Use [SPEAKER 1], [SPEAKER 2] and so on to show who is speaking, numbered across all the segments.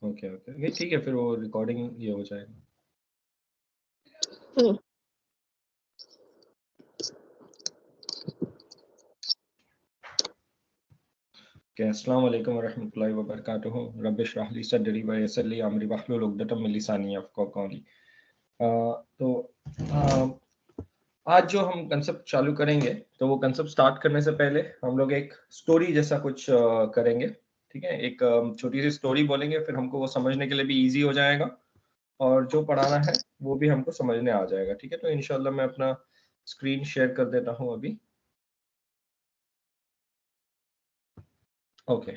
[SPEAKER 1] Okay okay, नहीं ठीक है, फिर वो रिकॉर्डिंग ये हो जाएगा। अस्सलाम वालेकुम वरहमतुल्लाहि वबरकातुहू। रब्बिश रह ली सदरी व यस्सिर ली अमरी वहलुल उक़दतम मिन लिसानी यफ़क़हू क़ौली। तो आज जो हम कंसेप्ट चालू करेंगे, तो वो कंसेप्ट स्टार्ट करने से पहले हम लोग एक स्टोरी जैसा कुछ करेंगे, ठीक है। एक छोटी सी स्टोरी बोलेंगे, फिर हमको वो समझने के लिए भी इजी हो जाएगा और जो पढ़ाना है वो भी हमको समझने आ जाएगा, ठीक है। तो इंशाल्लाह मैं अपना स्क्रीन शेयर कर देता हूँ अभी। ओके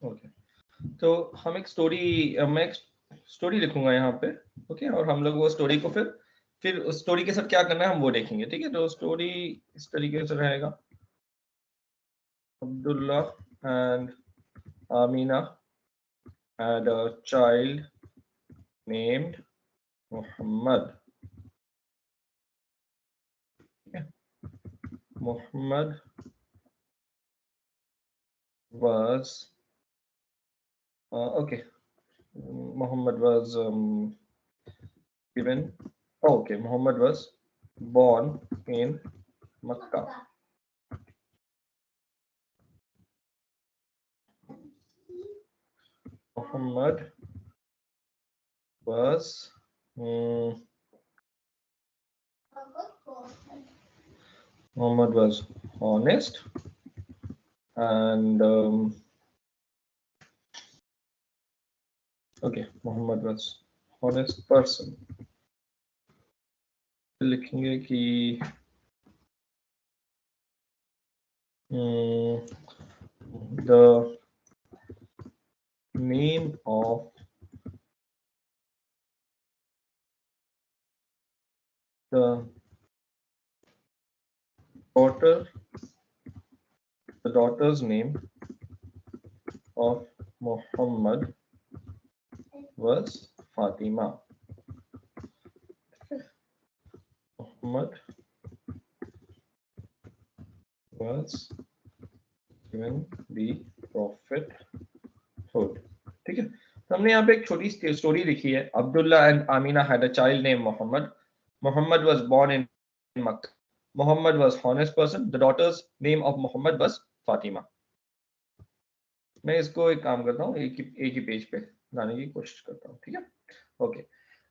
[SPEAKER 1] ओके, तो हम एक स्टोरी, मैं एक स्टोरी लिखूंगा यहाँ पे, ओके। और हम लोग वो स्टोरी को फिर उस स्टोरी के साथ क्या करना है हम वो देखेंगे, ठीक है। तो स्टोरी इस तरीके से रहेगा। Abdullah and Amina had a child named Muhammad. Muhammad was okay. Muhammad was given. Oh, okay, Muhammad was born in Makkah. Muhammad was Muhammad was honest and okay, Muhammad was honest person. लिखेंगे कि the name of the daughter's name of Muhammad was Fatima. Muhammad was given the prophethood. ठीक है, तो हमने यहाँ पे एक छोटी स्टोरी लिखी है। Abdullah and Amina had a child named Muhammad. Muhammad was born in Makkah. Muhammad was honest person. The daughter's name of Muhammad was Fatima. मैं इसको एक काम करता हूँ, एक ही पेज पे लाने की कोशिश करता हूँ, ठीक है। ओके,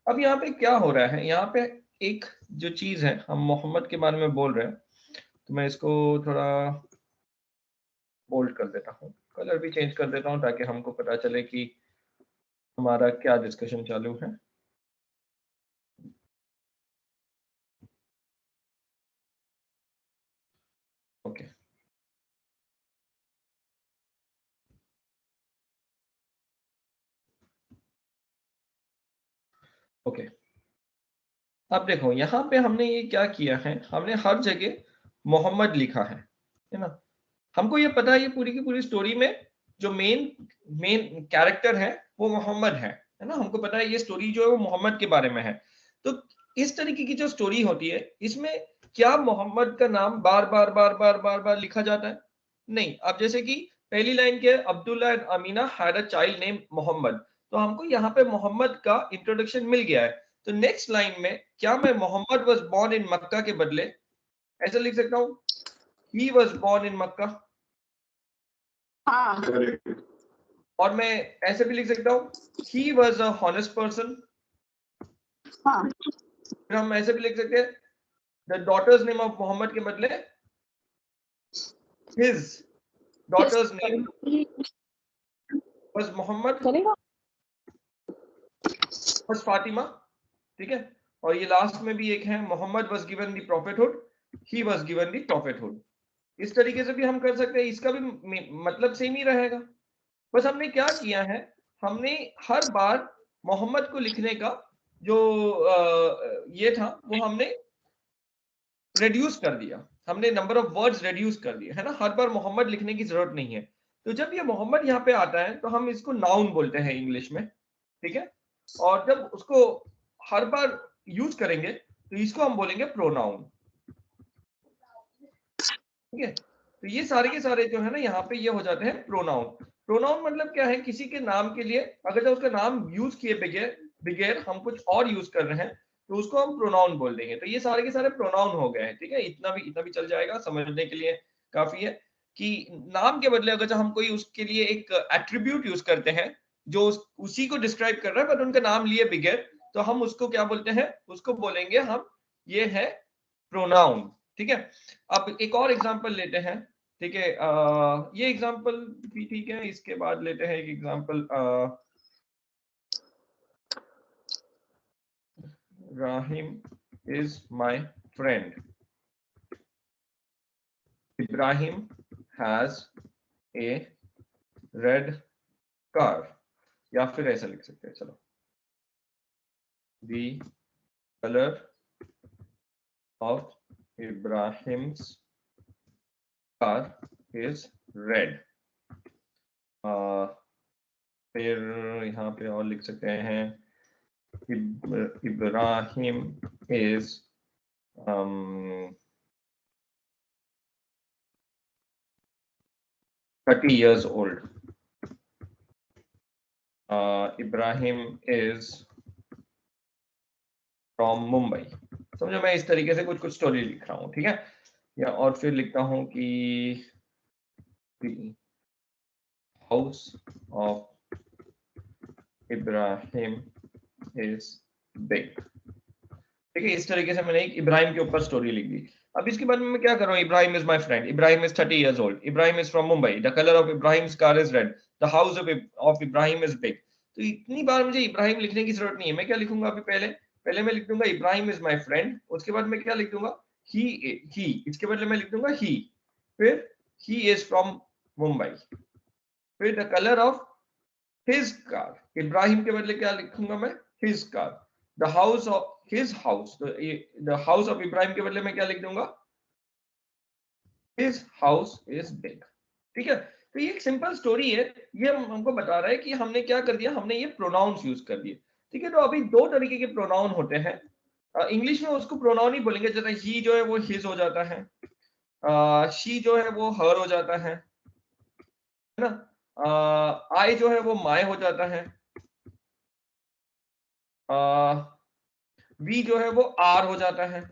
[SPEAKER 1] अब यहाँ पे क्या हो रहा है, यहाँ पे एक जो चीज है, हम मोहम्मद के बारे में बोल रहे हैं, तो मैं इसको थोड़ा बोल्ड कर देता हूँ, कलर भी चेंज कर देता हूँ ताकि हमको पता चले कि हमारा क्या डिस्कशन चालू है। ओके ओके, अब देखो यहाँ पे हमने ये क्या किया है, हमने हर जगह मोहम्मद लिखा है ना। हमको ये पता है ये पूरी की पूरी स्टोरी में जो मेन कैरेक्टर है वो मोहम्मद है ना। हमको पता है ये स्टोरी जो है वो मोहम्मद के बारे में है। तो इस तरीके की जो स्टोरी होती है, इसमें क्या मोहम्मद का नाम बार बार बार बार बार बार लिखा जाता है? नहीं। अब जैसे कि पहली लाइन के Abdullah and Amina had a child name Mohammad, तो हमको यहाँ पे मोहम्मद का इंट्रोडक्शन मिल गया है। तो नेक्स्ट लाइन में क्या मैं मोहम्मद वाज बोर्न इन मक्का के बदले ऐसा लिख सकता हूँ, ही वाज बोर्न इन मक्का? और मैं ऐसे भी लिख सकता हूँ, he was a honest person। फिर हम ऐसे भी लिख सकते हैं, the daughter's name of Mohammad के बदले his daughter's name was Mohammad was Fatima, ठीक है। और ये लास्ट में भी एक है, Mohammad was given the prophethood, he was given the prophethood। इस तरीके से भी हम कर सकते हैं, इसका भी मतलब सेम ही रहेगा। बस हमने क्या किया है, हमने हर बार मोहम्मद को लिखने का जो ये था वो हमने रिड्यूस कर दिया, हमने नंबर ऑफ वर्ड्स रिड्यूस कर दिए, है ना। हर बार मोहम्मद लिखने की जरूरत नहीं है। तो जब ये मोहम्मद यहाँ पे आता है तो हम इसको नाउन बोलते हैं इंग्लिश में, ठीक है। और जब उसको हर बार यूज करेंगे तो इसको हम बोलेंगे प्रोनाउन। ठीक है, तो ये सारे के सारे जो है ना यहाँ पे ये हो जाते हैं प्रोनाउन। प्रोनाउन मतलब क्या है, किसी के नाम के लिए अगर जब उसका नाम यूज किए बगैर बगैर हम कुछ और यूज कर रहे हैं तो उसको हम प्रोनाउन बोल देंगे। तो ये सारे के सारे प्रोनाउन हो गए हैं। ठीक है, इतना भी चल जाएगा, समझने के लिए काफी है कि नाम के बदले अगर हम कोई उसके लिए एक एट्रीब्यूट यूज करते हैं जो उसी को डिस्क्राइब कर रहा है बट उनका नाम लिए बगैर, तो हम उसको क्या बोलते हैं, उसको बोलेंगे हम ये है प्रोनाउन। ठीक है, अब एक और एग्जांपल लेते हैं। ठीक है, ये एग्जांपल भी ठीक है, इसके बाद लेते हैं एक example. Rahim is my friend, Ibrahim has a red car, या फिर ऐसा लिख सकते हैं, चलो, the colour of Ibrahim's car is red. फिर यहाँ पे और लिख सकते हैं Ibrahim is 30 years old. Ibrahim is from Mumbai। समझो, मैं इस तरीके से कुछ स्टोरी लिख रहा हूँ। ठीक है, या और फिर लिखता हूँ कि house of Ibrahim is big. ठीक है, इस तरीके से मैंने एक इब्राहिम के ऊपर स्टोरी लिख दी। अब इसके बाद में मैं क्या कर रहा हूँ, Ibrahim is my friend, Ibrahim is 30 years old, Ibrahim is from Mumbai, the colour of Ibrahim's car is red, the house of Ibrahim is big. तो इतनी बार मुझे इब्राहिम लिखने की जरूरत नहीं है। मैं क्या लिखूंगा अभी, पहले पहले मैं लिख दूंगा इब्राहिम इज माय फ्रेंड, उसके बाद मैं क्या लिख दूंगा, ही, इसके बदले मैं लिख दूंगा ही, फिर ही इज फ्रॉम मुंबई, फिर the colour of his car, Ibrahim के बदले क्या लिखूंगा मैं, his car, the house of his house, the house of Ibrahim के बदले में क्या लिख दूंगा, हिज हाउस इज बिग। ठीक है, तो ये एक सिंपल स्टोरी है। ये हमको बता रहा है कि हमने क्या कर दिया, हमने ये प्रोनाउंस यूज कर दिए। ठीक है, तो अभी दो तरीके के प्रोनाउन होते हैं। इंग्लिश में उसको प्रोनाउन ही बोलेंगे, जैसे ही जो है वो हिज हो जाता है, शी जो है वो हर हो जाता है ना, आई जो है वो माय हो जाता है, वी जो है वो आर हो जाता है।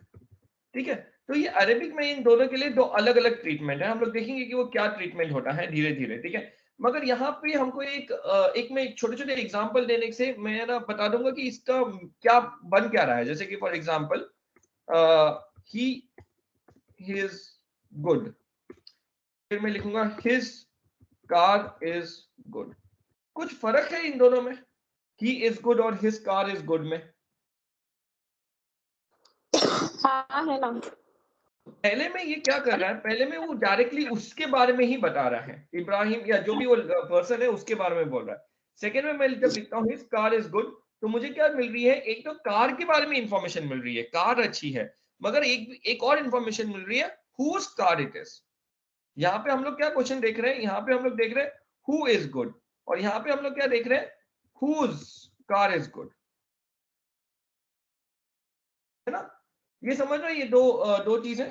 [SPEAKER 1] ठीक है, तो ये अरेबिक में इन दोनों के लिए दो अलग अलग ट्रीटमेंट है। हम लोग देखेंगे कि वो क्या ट्रीटमेंट होता है धीरे धीरे। ठीक है, मगर यहाँ पे हमको एक में छोटे छोटे एग्जांपल देने से मैं ना बता दूंगा कि इसका क्या बन क्या रहा है। जैसे कि for example, he is good, फिर मैं लिखूंगा हिज कार इज गुड। कुछ फर्क है इन दोनों में, ही इज गुड और हिज कार इज गुड में?
[SPEAKER 2] हाँ है ना।
[SPEAKER 1] पहले में ये क्या कर रहा है, पहले में वो डायरेक्टली उसके बारे में ही बता रहा है, इब्राहिम या जो भी वो पर्सन है उसके बारे में बोल रहा है। सेकंड में मैं जब लिखता हूँ हिज कार इज गुड, तो मुझे क्या मिल रही है, एक तो कार के बारे में इंफॉर्मेशन मिल रही है, कार अच्छी है, मगर एक और इंफॉर्मेशन मिल रही है, हुज कार इट इज। यहाँ पे हम लोग क्या क्वेश्चन देख रहे हैं, यहाँ पे हम लोग देख रहे हैं हु इज गुड, और यहाँ पे हम लोग क्या देख रहे हैं, हुज कार इज गुड, है ना। ये समझ रहे हो, ये दो चीजें।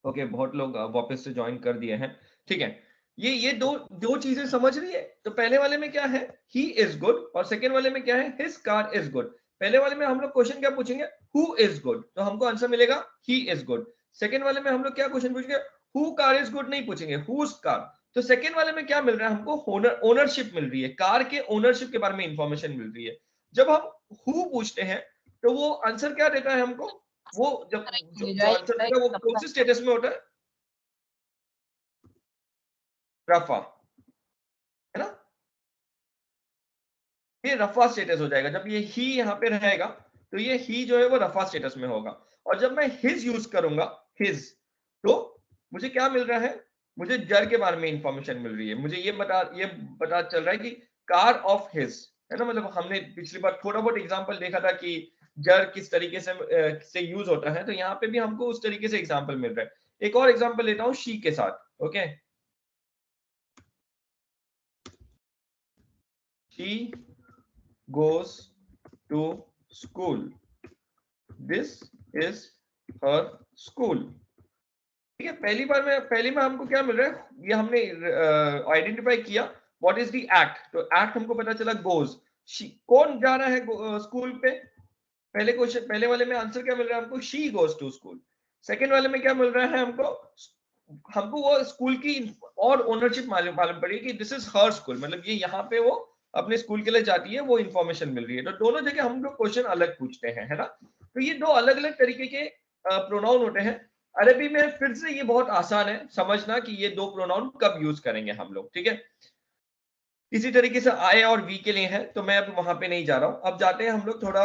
[SPEAKER 1] ओके, बहुत लोग वापस से ज्वाइन कर दिए हैं। ठीक है, ये दो दो चीजें समझ रही है। तो पहले वाले में क्या है, ही इज गुड, और सेकेंड वाले में क्या है, हिज कार इज गुड। पहले वाले में हम लोग क्वेश्चन क्या पूछेंगे, हु इज गुड, तो हमको आंसर मिलेगा ही इज गुड। सेकेंड वाले में हम लोग क्या क्वेश्चन पूछेंगे, हु कार इज गुड नहीं पूछेंगे, हुज कार। तो सेकेंड वाले में क्या मिल रहा है हमको, ओनरशिप मिल रही है, कार के ओनरशिप के बारे में इंफॉर्मेशन मिल रही है। जब हम हु पूछते हैं तो वो आंसर क्या देता है हमको, वो जब जो आंसर देगा वो कौन से स्टेटस में होता है, रफा, है ना। ये रफा स्टेटस हो जाएगा, जब ये ही यहाँ पे रहेगा तो ये ही जो है वो रफा स्टेटस में होगा। और जब मैं हिज यूज करूंगा, हिज, तो मुझे क्या मिल रहा है, मुझे जर के बारे में इंफॉर्मेशन मिल रही है। मुझे ये पता चल रहा है कि कार ऑफ हिज, है ना। मतलब हमने पिछली बार थोड़ा बहुत एग्जांपल देखा था कि जर किस तरीके से यूज होता है, तो यहाँ पे भी हमको उस तरीके से एग्जांपल मिल रहा है। एक और एग्जांपल लेता हूँ शी के साथ। Okay, she goes to school. This is her school. ठीक है, पहली में हमको क्या मिल रहा है, ये हमने आइडेंटिफाई किया व्हाट इज द एक्ट, तो एक्ट हमको पता चला गोज, कौन जा रहा है स्कूल पे, पहले क्वेश्चन, पहले वाले में आंसर क्या मिल रहा है हमको, she goes to school. Second वाले में क्या मिल रहा है हमको वो स्कूल की और ओनरशिप मालूम पड़ी कि दिस इज हर स्कूल, मतलब ये यहाँ पे वो अपने स्कूल के लिए जाती है, वो इंफॉर्मेशन मिल रही है। तो दोनों जगह हम लोग क्वेश्चन अलग पूछते हैं, है ना। तो ये दो अलग अलग तरीके के प्रोनाउन होते हैं। अरबी में फिर से ये बहुत आसान है समझना कि ये दो प्रोनाउन कब यूज करेंगे हम लोग, ठीक है। इसी तरीके से आए और वी के लिए है, तो मैं अब वहां पे नहीं जा रहा हूं। अब जाते हैं हम लोग थोड़ा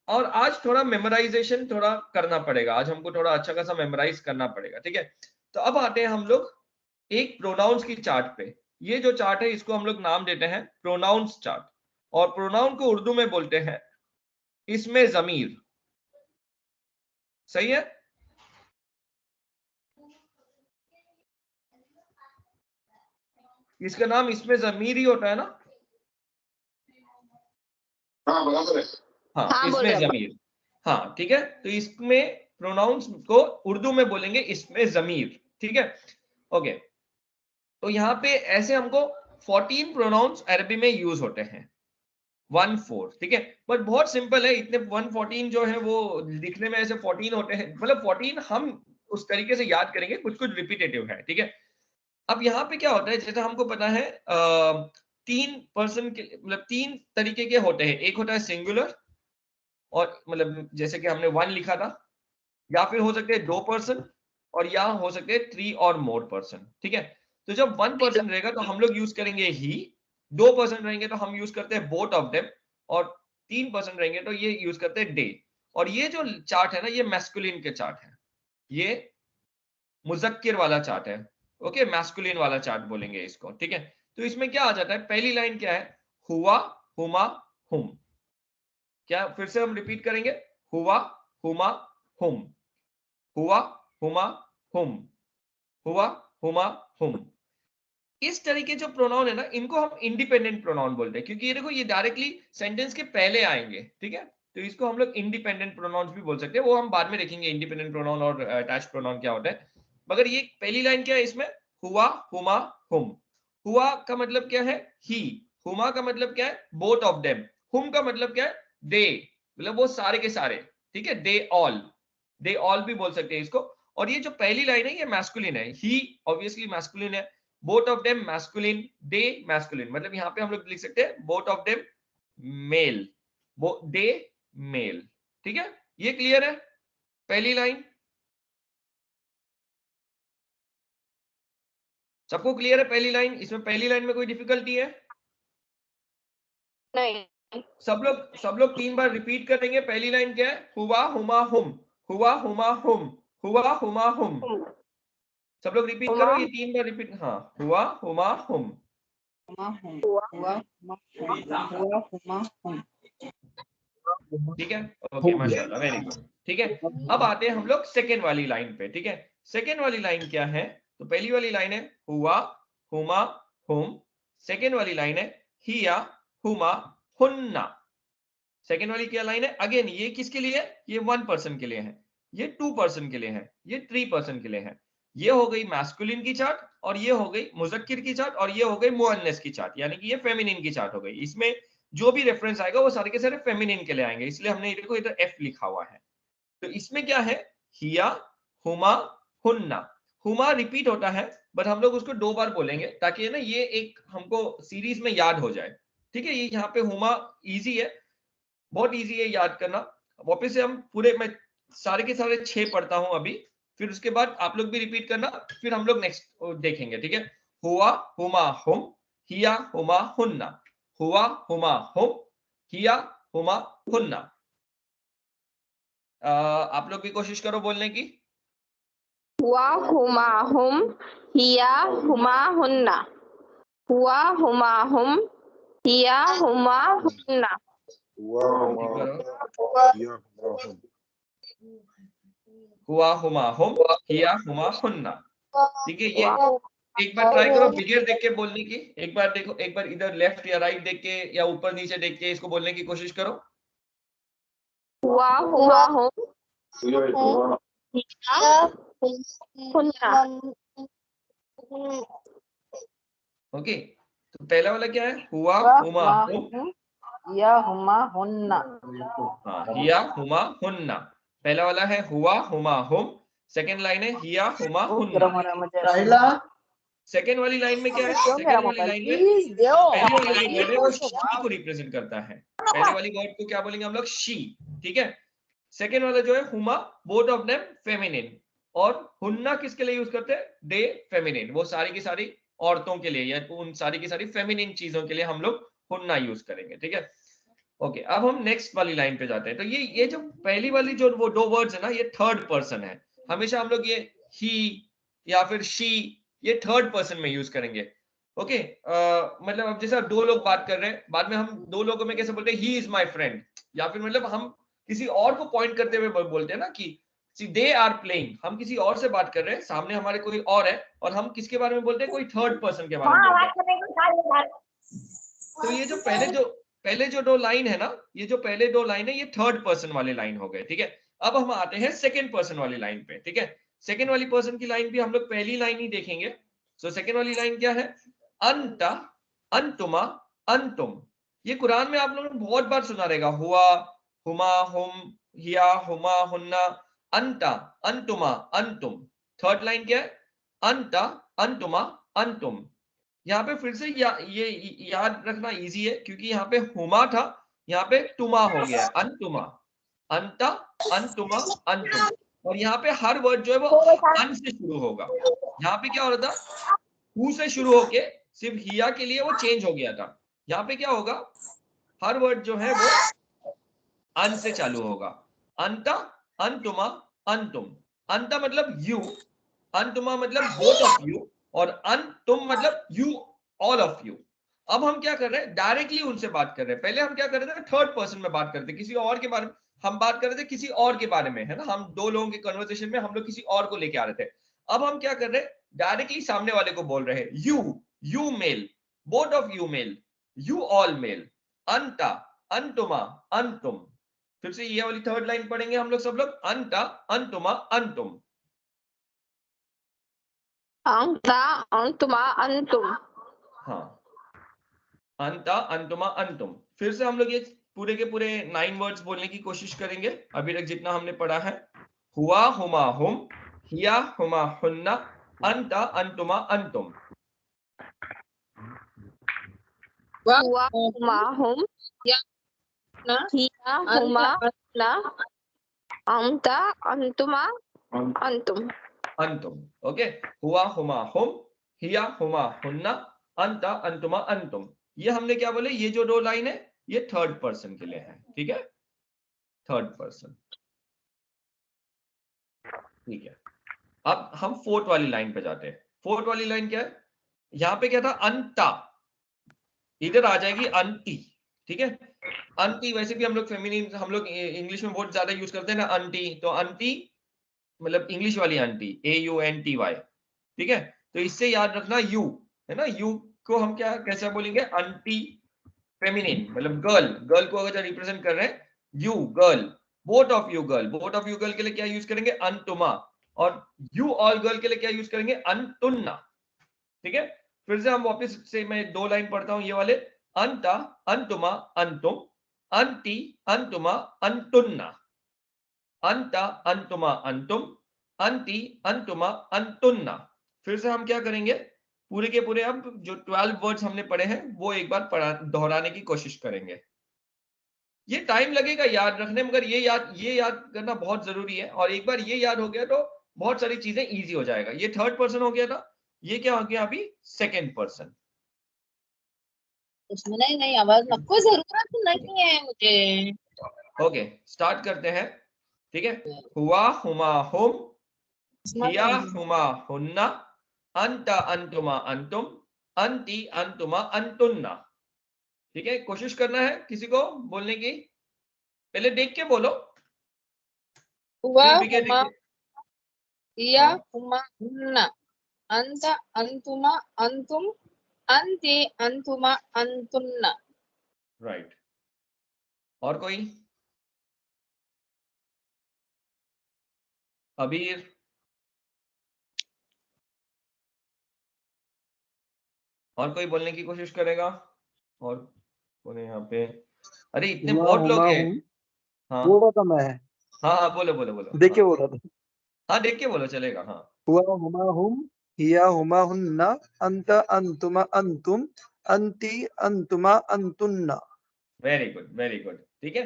[SPEAKER 1] और आज थोड़ा मेमोराइजेशन थोड़ा करना पड़ेगा, आज हमको थोड़ा अच्छा खासा मेमोराइज करना पड़ेगा, ठीक है। तो अब आते हैं हम लोग एक प्रोनाउंस की चार्ट पे। ये जो चार्ट है इसको हम लोग नाम देते हैं प्रोनाउंस चार्ट, और प्रोनाउन को उर्दू में बोलते हैं इसमें जमीर। सही है, इसका नाम इसमें जमीर ही होता है ना।
[SPEAKER 3] हाँ बराबर है।
[SPEAKER 1] हाँ, इसमें जमीर, हाँ ठीक है। तो इसमें प्रोनाउंस को उर्दू में बोलेंगे इसमें जमीर, ठीक है। ओके, तो यहाँ पे ऐसे हमको 14 प्रोनाउंस अरबी में यूज होते हैं, 14, ठीक है। बट बहुत सिंपल है, इतने 114 जो है वो लिखने में ऐसे 14 होते हैं, मतलब 14 हम उस तरीके से याद करेंगे, कुछ कुछ रिपीटेटिव है, ठीक है। अब यहाँ पे क्या होता है, जैसे हमको पता है 3 पर्सन के, मतलब 3 तरीके के होते हैं। एक होता है सिंगुलर, और मतलब जैसे कि हमने 1 लिखा था, या फिर हो सकते हैं 2 पर्सन, और या हो सकते हैं 3 और मोर पर्सन, ठीक है। तो जब 1 पर्सन रहेगा तो हम लोग यूज करेंगे ही, 2 पर्सन रहेंगे तो हम यूज करते हैं बोथ ऑफ देम, और 3 पर्सन रहेंगे तो ये यूज करते हैं दे। और ये जो चार्ट है ना, ये मैस्कुलिन के चार्ट है, ये मुजक्किर वाला चार्ट है, ओके, मैस्कुलिन वाला चार्ट बोलेंगे इसको, ठीक है। तो इसमें क्या आ जाता है, पहली लाइन क्या है, हुआ, हुमा, हुम। क्या फिर से हम रिपीट करेंगे, हुआ, हुमा, हुम, हुआ, हुमा, हुम, हुआ, हुमा, हुम। इस तरीके जो प्रोनाउन है ना, इनको हम इंडिपेंडेंट प्रोनाउन बोलते हैं, क्योंकि ये देखो ये डायरेक्टली सेंटेंस के पहले आएंगे, ठीक है। तो इसको हम लोग इंडिपेंडेंट प्रोनाउंस भी बोल सकते हैं, वो हम बाद में देखेंगे इंडिपेंडेंट प्रोनाउन और अटैच्ड प्रोनाउन क्या होता है। मगर ये पहली लाइन क्या है इसमें, हुआ, हुमा, हुम। हुआ का मतलब क्या है, ही। हुमा का मतलब क्या है, बोथ ऑफ देम। हुम का मतलब क्या है, दे, मतलब वो सारे के सारे, ठीक है, दे ऑल, दे ऑल भी बोल सकते हैं इसको। और ये जो पहली लाइन है ये मैस्कुलिन है, ही ऑब्वियसली मैस्कुलिन है, both of them masculine, they masculine, मतलब यहाँ पे हम लोग लिख सकते हैं both of them male, they male, ठीक है। ये क्लियर है पहली लाइन, सबको क्लियर है पहली लाइन, इसमें पहली लाइन में कोई डिफिकल्टी है?
[SPEAKER 2] नहीं।
[SPEAKER 1] सब लोग 3 बार रिपीट करेंगे। पहली लाइन क्या है, हुआ, हुमा, हुम, हुआ, हुमा, हुम, हुआ, हुमा, हुम। सब लोग रिपीट करो, ये 3 बार रिपीट, हाँ, हुआ, हुमा, हुम, ठीक है। ओके, माशाल्लाह, वेरी गुड, ठीक है। अब आते हैं हम लोग सेकेंड वाली लाइन पे, ठीक है। सेकेंड वाली लाइन क्या है, तो पहली वाली लाइन है हुआ, हुमा, हुम। सेकेंड वाली लाइन है हिया, हुमा, हुन्ना। सेकेंड वाली क्या लाइन है, अगेन ये किसके लिए है, ये 1 पर्सन के लिए है, ये 2 पर्सन के लिए है, ये 3 पर्सन के लिए है। ये हो गई मैस्कुलिन की चार्ट, और ये हो गई मुजक्किर की चार्ट, और ये हो गई मुअन्नस की चार्ट, यानी कि ये फेमिनिन की चार्ट हो गई। इसमें जो भी रेफरेंस आएगा वो सारे के सारे फेमिनिन के लिए आएंगे, इसलिए हमने देखो इधर एफ लिखा हुआ है। तो इसमें क्या है, हिया, हुमा, हुन्ना। हुमा रिपीट होता है, बट हम लोग उसको 2 बार बोलेंगे, ताकि ना ये एक हमको सीरीज में याद हो जाए, ठीक है। ये यहाँ पे हुमा इजी है, बहुत इजी है याद करना। वापस से हम पूरे, मैं सारे के सारे 6 पढ़ता हूं अभी, फिर उसके बाद आप लोग भी रिपीट करना, फिर हम लोग नेक्स्ट देखेंगे, ठीक है। हुआ, हुमा, हुम, हिया, हुमा, हुन्ना, हुआ, हुमा, हुम, हिया, हुमा, हुन्ना। आप लोग भी कोशिश करो बोलने की।
[SPEAKER 2] हुआ, हुमा, हुम, हिया, हुमा, हुन्ना, हुआ, हुमा, हुम, हिया, हुमा, हुन्ना।
[SPEAKER 1] हुआ, हुमा, हुम, हिया, हुमा, हुन्ना, ठीक है। एक बार ट्राई करो बिगर देख के बोलने की। एक बार देखो, एक बार इधर लेफ्ट या राइट देख के या ऊपर नीचे देख के इसको बोलने की कोशिश करो।
[SPEAKER 2] हुआ हुमा हुम हिया हुन्ना।
[SPEAKER 1] ओके, तो पहला वाला क्या है? हुआ हुमा हुम,
[SPEAKER 3] हिया हुमा हुन्ना।
[SPEAKER 1] हाँ, हिया हुमा हुन्ना। पहला वाला है हुआ हुमा हुम, सेकंड लाइन है हिया हुमा हुन्ना। सेकंड वाली लाइन में क्या है? सेकंड वाली लाइन में पहली वाली जो वर्ड है वो शी को रिप्रेजेंट करता है। पहले वाली वर्ड को क्या बोलेंगे हम लोग? शी, ठीक है। सेकंड वाला जो है Huma, both of them feminine, और हुन्ना किसके लिए यूज करते हैं? दे, फेमिनिन, वो सारी की सारी औरतों के लिए या उन सारी की सारी फेमिनिन चीजों के लिए हम लोग हुन्ना यूज करेंगे, ठीक है। ओके, अब हम नेक्स्ट वाली लाइन पे जाते हैं। तो ये जो पहली वाली जो वो दो वर्ड्स है ना, ये थर्ड पर्सन है। हमेशा हम लोग ये ही या फिर शी ये थर्ड पर्सन में यूज करेंगे। ओके, मतलब अब जैसे दो लोग बात कर रहे हैं, बाद में हम दो लोगों में कैसे बोलते हैं? ही इज माय फ्रेंड, या फिर मतलब हम किसी और को पॉइंट करते हुए बोलते हैं ना कि दे आर प्लेइंग। हम किसी और से बात कर रहे हैं, सामने हमारे कोई और है, और हम किसके बारे में बोलते हैं? कोई थर्ड पर्सन के बारे में बोलते हैं। तो ये जो पहले जो दो लाइन है ना, ये जो पहले दो लाइन है, ये थर्ड पर्सन वाले लाइन हो गए, ठीक है। अब हम आते हैं सेकंड पर्सन वाली लाइन पे, ठीक है। सेकंड वाली पर्सन की लाइन भी हम लोग पहली लाइन ही देखेंगे। सो सेकंड वाली लाइन क्या है? अंता, अंतुमा, अंतुम। ये कुरान में आप लोगों ने बहुत बार सुना रहेगा, हुआ हुमा हुम हिया हुमा हुन्ना, अंता अंतुमा अंतुम। थर्ड लाइन क्या है? अंता अंतुमा अंतुम। यहाँ पे फिर से ये याद रखना इजी है, क्योंकि यहाँ पे हुमा था, यहाँ पे तुमा हो गया है, अंतुमा, अंता अंतुमा अंतुम। और यहाँ पे हर वर्ड जो है वो अन से शुरू होगा। यहाँ पे क्या हो रहा था? हु से शुरू होके सिर्फ हिया के लिए वो चेंज हो गया था। यहाँ पे क्या होगा? हर वर्ड जो है वो अन से चालू होगा। अंता, अंतुमा, अंतुम। अंता मतलब यू, अंतुमा मतलब बोथ ऑफ यू, और अंतुम मतलब यू, ऑल ऑफ यू। अब हम क्या कर रहे हैं? डायरेक्टली उनसे बात कर रहे हैं। पहले हम क्या कर रहे थे? थर्ड पर्सन में बात करते, किसी और के बारे में हम बात कर रहे थे, किसी और के बारे में, है ना। हम दो लोगों के कन्वर्सेशन में हम लोग किसी और को लेके आ रहे थे। अब हम क्या कर रहे हैं? डायरेक्टली सामने वाले को बोल रहे हैं। You male, both of you male, you all male, अंता, अंतुमा, अंतुम। फिर से ये वाली थर्ड लाइन पढ़ेंगे हम लोग सब लोग, अंता, अंतुमा, अंतुम।
[SPEAKER 2] अंता अंतुमा अंतुम।
[SPEAKER 1] हाँ, अंता, अंतुमा, अंतुम। फिर से हम लोग ये पूरे के पूरे 9 वर्ड्स बोलने की कोशिश करेंगे, अभी तक जितना हमने पढ़ा है। हुआ हुमा हुम, हिया हुमा हुन्ना, अंता अंतुमा अंतुम।
[SPEAKER 2] हुआ हुमा हुम हिया हुमा हुन्ना, अंता अंतुमा अंतुम।
[SPEAKER 1] अंतुम, ओके। हुआ हुमा हुम, हिया हुमा हुन्ना, अंता अंतुमा अंतुम। ये हमने क्या बोले? ये जो दो लाइन है ये थर्ड पर्सन के लिए है, ठीक है, थर्ड पर्सन, ठीक है। अब हम फोर्थ वाली लाइन पे जाते हैं। फोर्थ वाली लाइन क्या है? यहां पे क्या था? अंता, इधर आ जाएगी अंती, ठीक है। अंती वैसे भी हम लोग फेमिनिन, हम लोग इंग्लिश में बहुत ज्यादा यूज करते हैं ना अंटी, तो अंती मतलब इंग्लिश वाली आंटी, AUNTY, ठीक है। तो इससे याद रखना यू, है ना, यू को हम क्या कैसे बोलेंगे? अंटी फेमिनिन, मतलब गर्ल, गर्ल को अगर रिप्रेजेंट कर रहे हैं, you girl, both of you girl, both of you girl के लिए क्या यूज करेंगे? अंतुमा। और यू ऑल गर्ल के लिए क्या यूज करेंगे? अंतुन्ना, ठीक है। फिर से हम वापस से मैं दो लाइन पढ़ता हूं ये वाले, अंता, अंतुमा, अंतुम, अंती, अंतुमा, अंतुन्ना, अंता, अंतुमा, अंतुम, अंती, अंतुमा, अंतुन्ना। फिर से हम क्या करेंगे? पूरे के पूरे अब जो 12 वर्ड्स हमने पढ़े हैं वो एक बार दोहराने की कोशिश करेंगे। ये टाइम लगेगा याद रखने, मगर ये याद करना बहुत जरूरी है। और एक बार ये याद हो गया तो बहुत सारी चीजें इजी हो जाएगा। ये थर्ड पर्सन हो गया था, ये क्या हो गया अभी? Second person.
[SPEAKER 3] उसमें नहीं आवाज नको, जरूरत नहीं है मुझे।
[SPEAKER 1] ओके, स्टार्ट करते हैं, ठीक है। हुआ हुमा हुम, हिया हुमा हुन्ना, अंता अंतुमा अंतुम, अंती अंतुमा अंतुन्ना, ठीक है। कोशिश करना है किसी को बोलने की, पहले देख के बोलो,
[SPEAKER 3] हुआ
[SPEAKER 1] फिर बिगे
[SPEAKER 3] हुमा
[SPEAKER 1] देख के।
[SPEAKER 3] हिया
[SPEAKER 1] हाँ,
[SPEAKER 3] हुमा हुन्ना, अंत अंतुमा अंतुम अंति अंतुमा अंतुन्ना।
[SPEAKER 1] राइट। और कोई? अबीर? और कोई बोलने की कोशिश करेगा? और बोले यहाँ पे, अरे इतने
[SPEAKER 4] हुआ
[SPEAKER 1] बहुत लोग
[SPEAKER 4] हुमा
[SPEAKER 1] हैं।
[SPEAKER 4] हुम
[SPEAKER 1] हाँ
[SPEAKER 4] बोल रहा था मैं।
[SPEAKER 1] हाँ हाँ, बोलो बोलो बोलो।
[SPEAKER 4] देख के
[SPEAKER 1] हाँ
[SPEAKER 4] बोल रहा था।
[SPEAKER 1] हाँ, देख के बोलो, चलेगा। हाँ
[SPEAKER 4] हुआ हुमा हुम हिया हुमा हुन्ना अंत अंतुमा अंतुम अंति अंतुमा अंतुन्ना।
[SPEAKER 1] Very good, very good. ठीक है,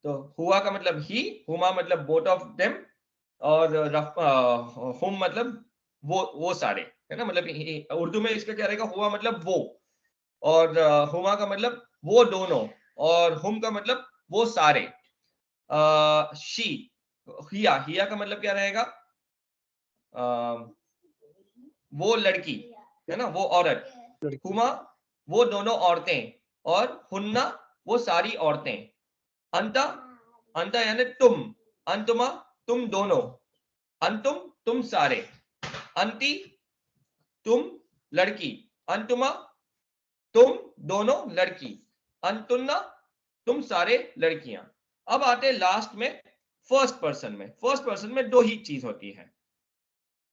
[SPEAKER 1] तो हुआ का मतलब ही, हुमा मतलब बोथ ऑफ देम, और हुम मतलब वो सारे, है ना। मतलब उर्दू में इसका क्या रहेगा, हुआ मतलब वो, और हुमा का मतलब वो दोनों, और हुम का मतलब वो सारे। शी, हिया, हिया का मतलब क्या रहेगा, वो लड़की, है ना, वो औरत। हुमा वो दोनों औरतें, और हुन्ना वो सारी औरतें। अंता, अंता यानी तुम, अंतुमा तुम दोनों, अंतुम तुम सारे, अंति तुम लड़की, अंतुमा तुम दोनों लड़की, अंतुन्ना तुम सारे लड़कियां। अब आते लास्ट में फर्स्ट पर्सन में। फर्स्ट पर्सन में दो ही चीज होती है।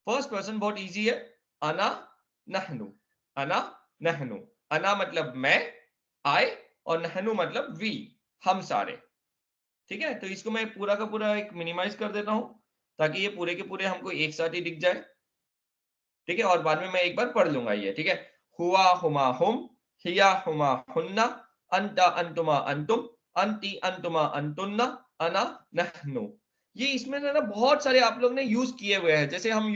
[SPEAKER 1] फर्स्ट पर्सन बहुत इजी है, अना नहनु। अना नहनु, अना मतलब मैं, आई, और नहनु मतलब वी, हम सारे। ठीक है, तो इसको मैं पूरा का पूरा एक मिनिमाइज कर देता हूं, ताकि ये पूरे के पूरे हमको एक साथ ही दिख जाए। ठीक है, और बाद में मैं एक बार पढ़ लूंगा ये। ठीक है, हुआ हुमा हुम, हिया हुमा हुन्ना, अंता अंतुमा अंतुम, अंति अंतुमा अंतुन्ना, अना नहनु। ये इसमें ना बहुत सारे आप लोग ने यूज किए हुए हैं। जैसे हम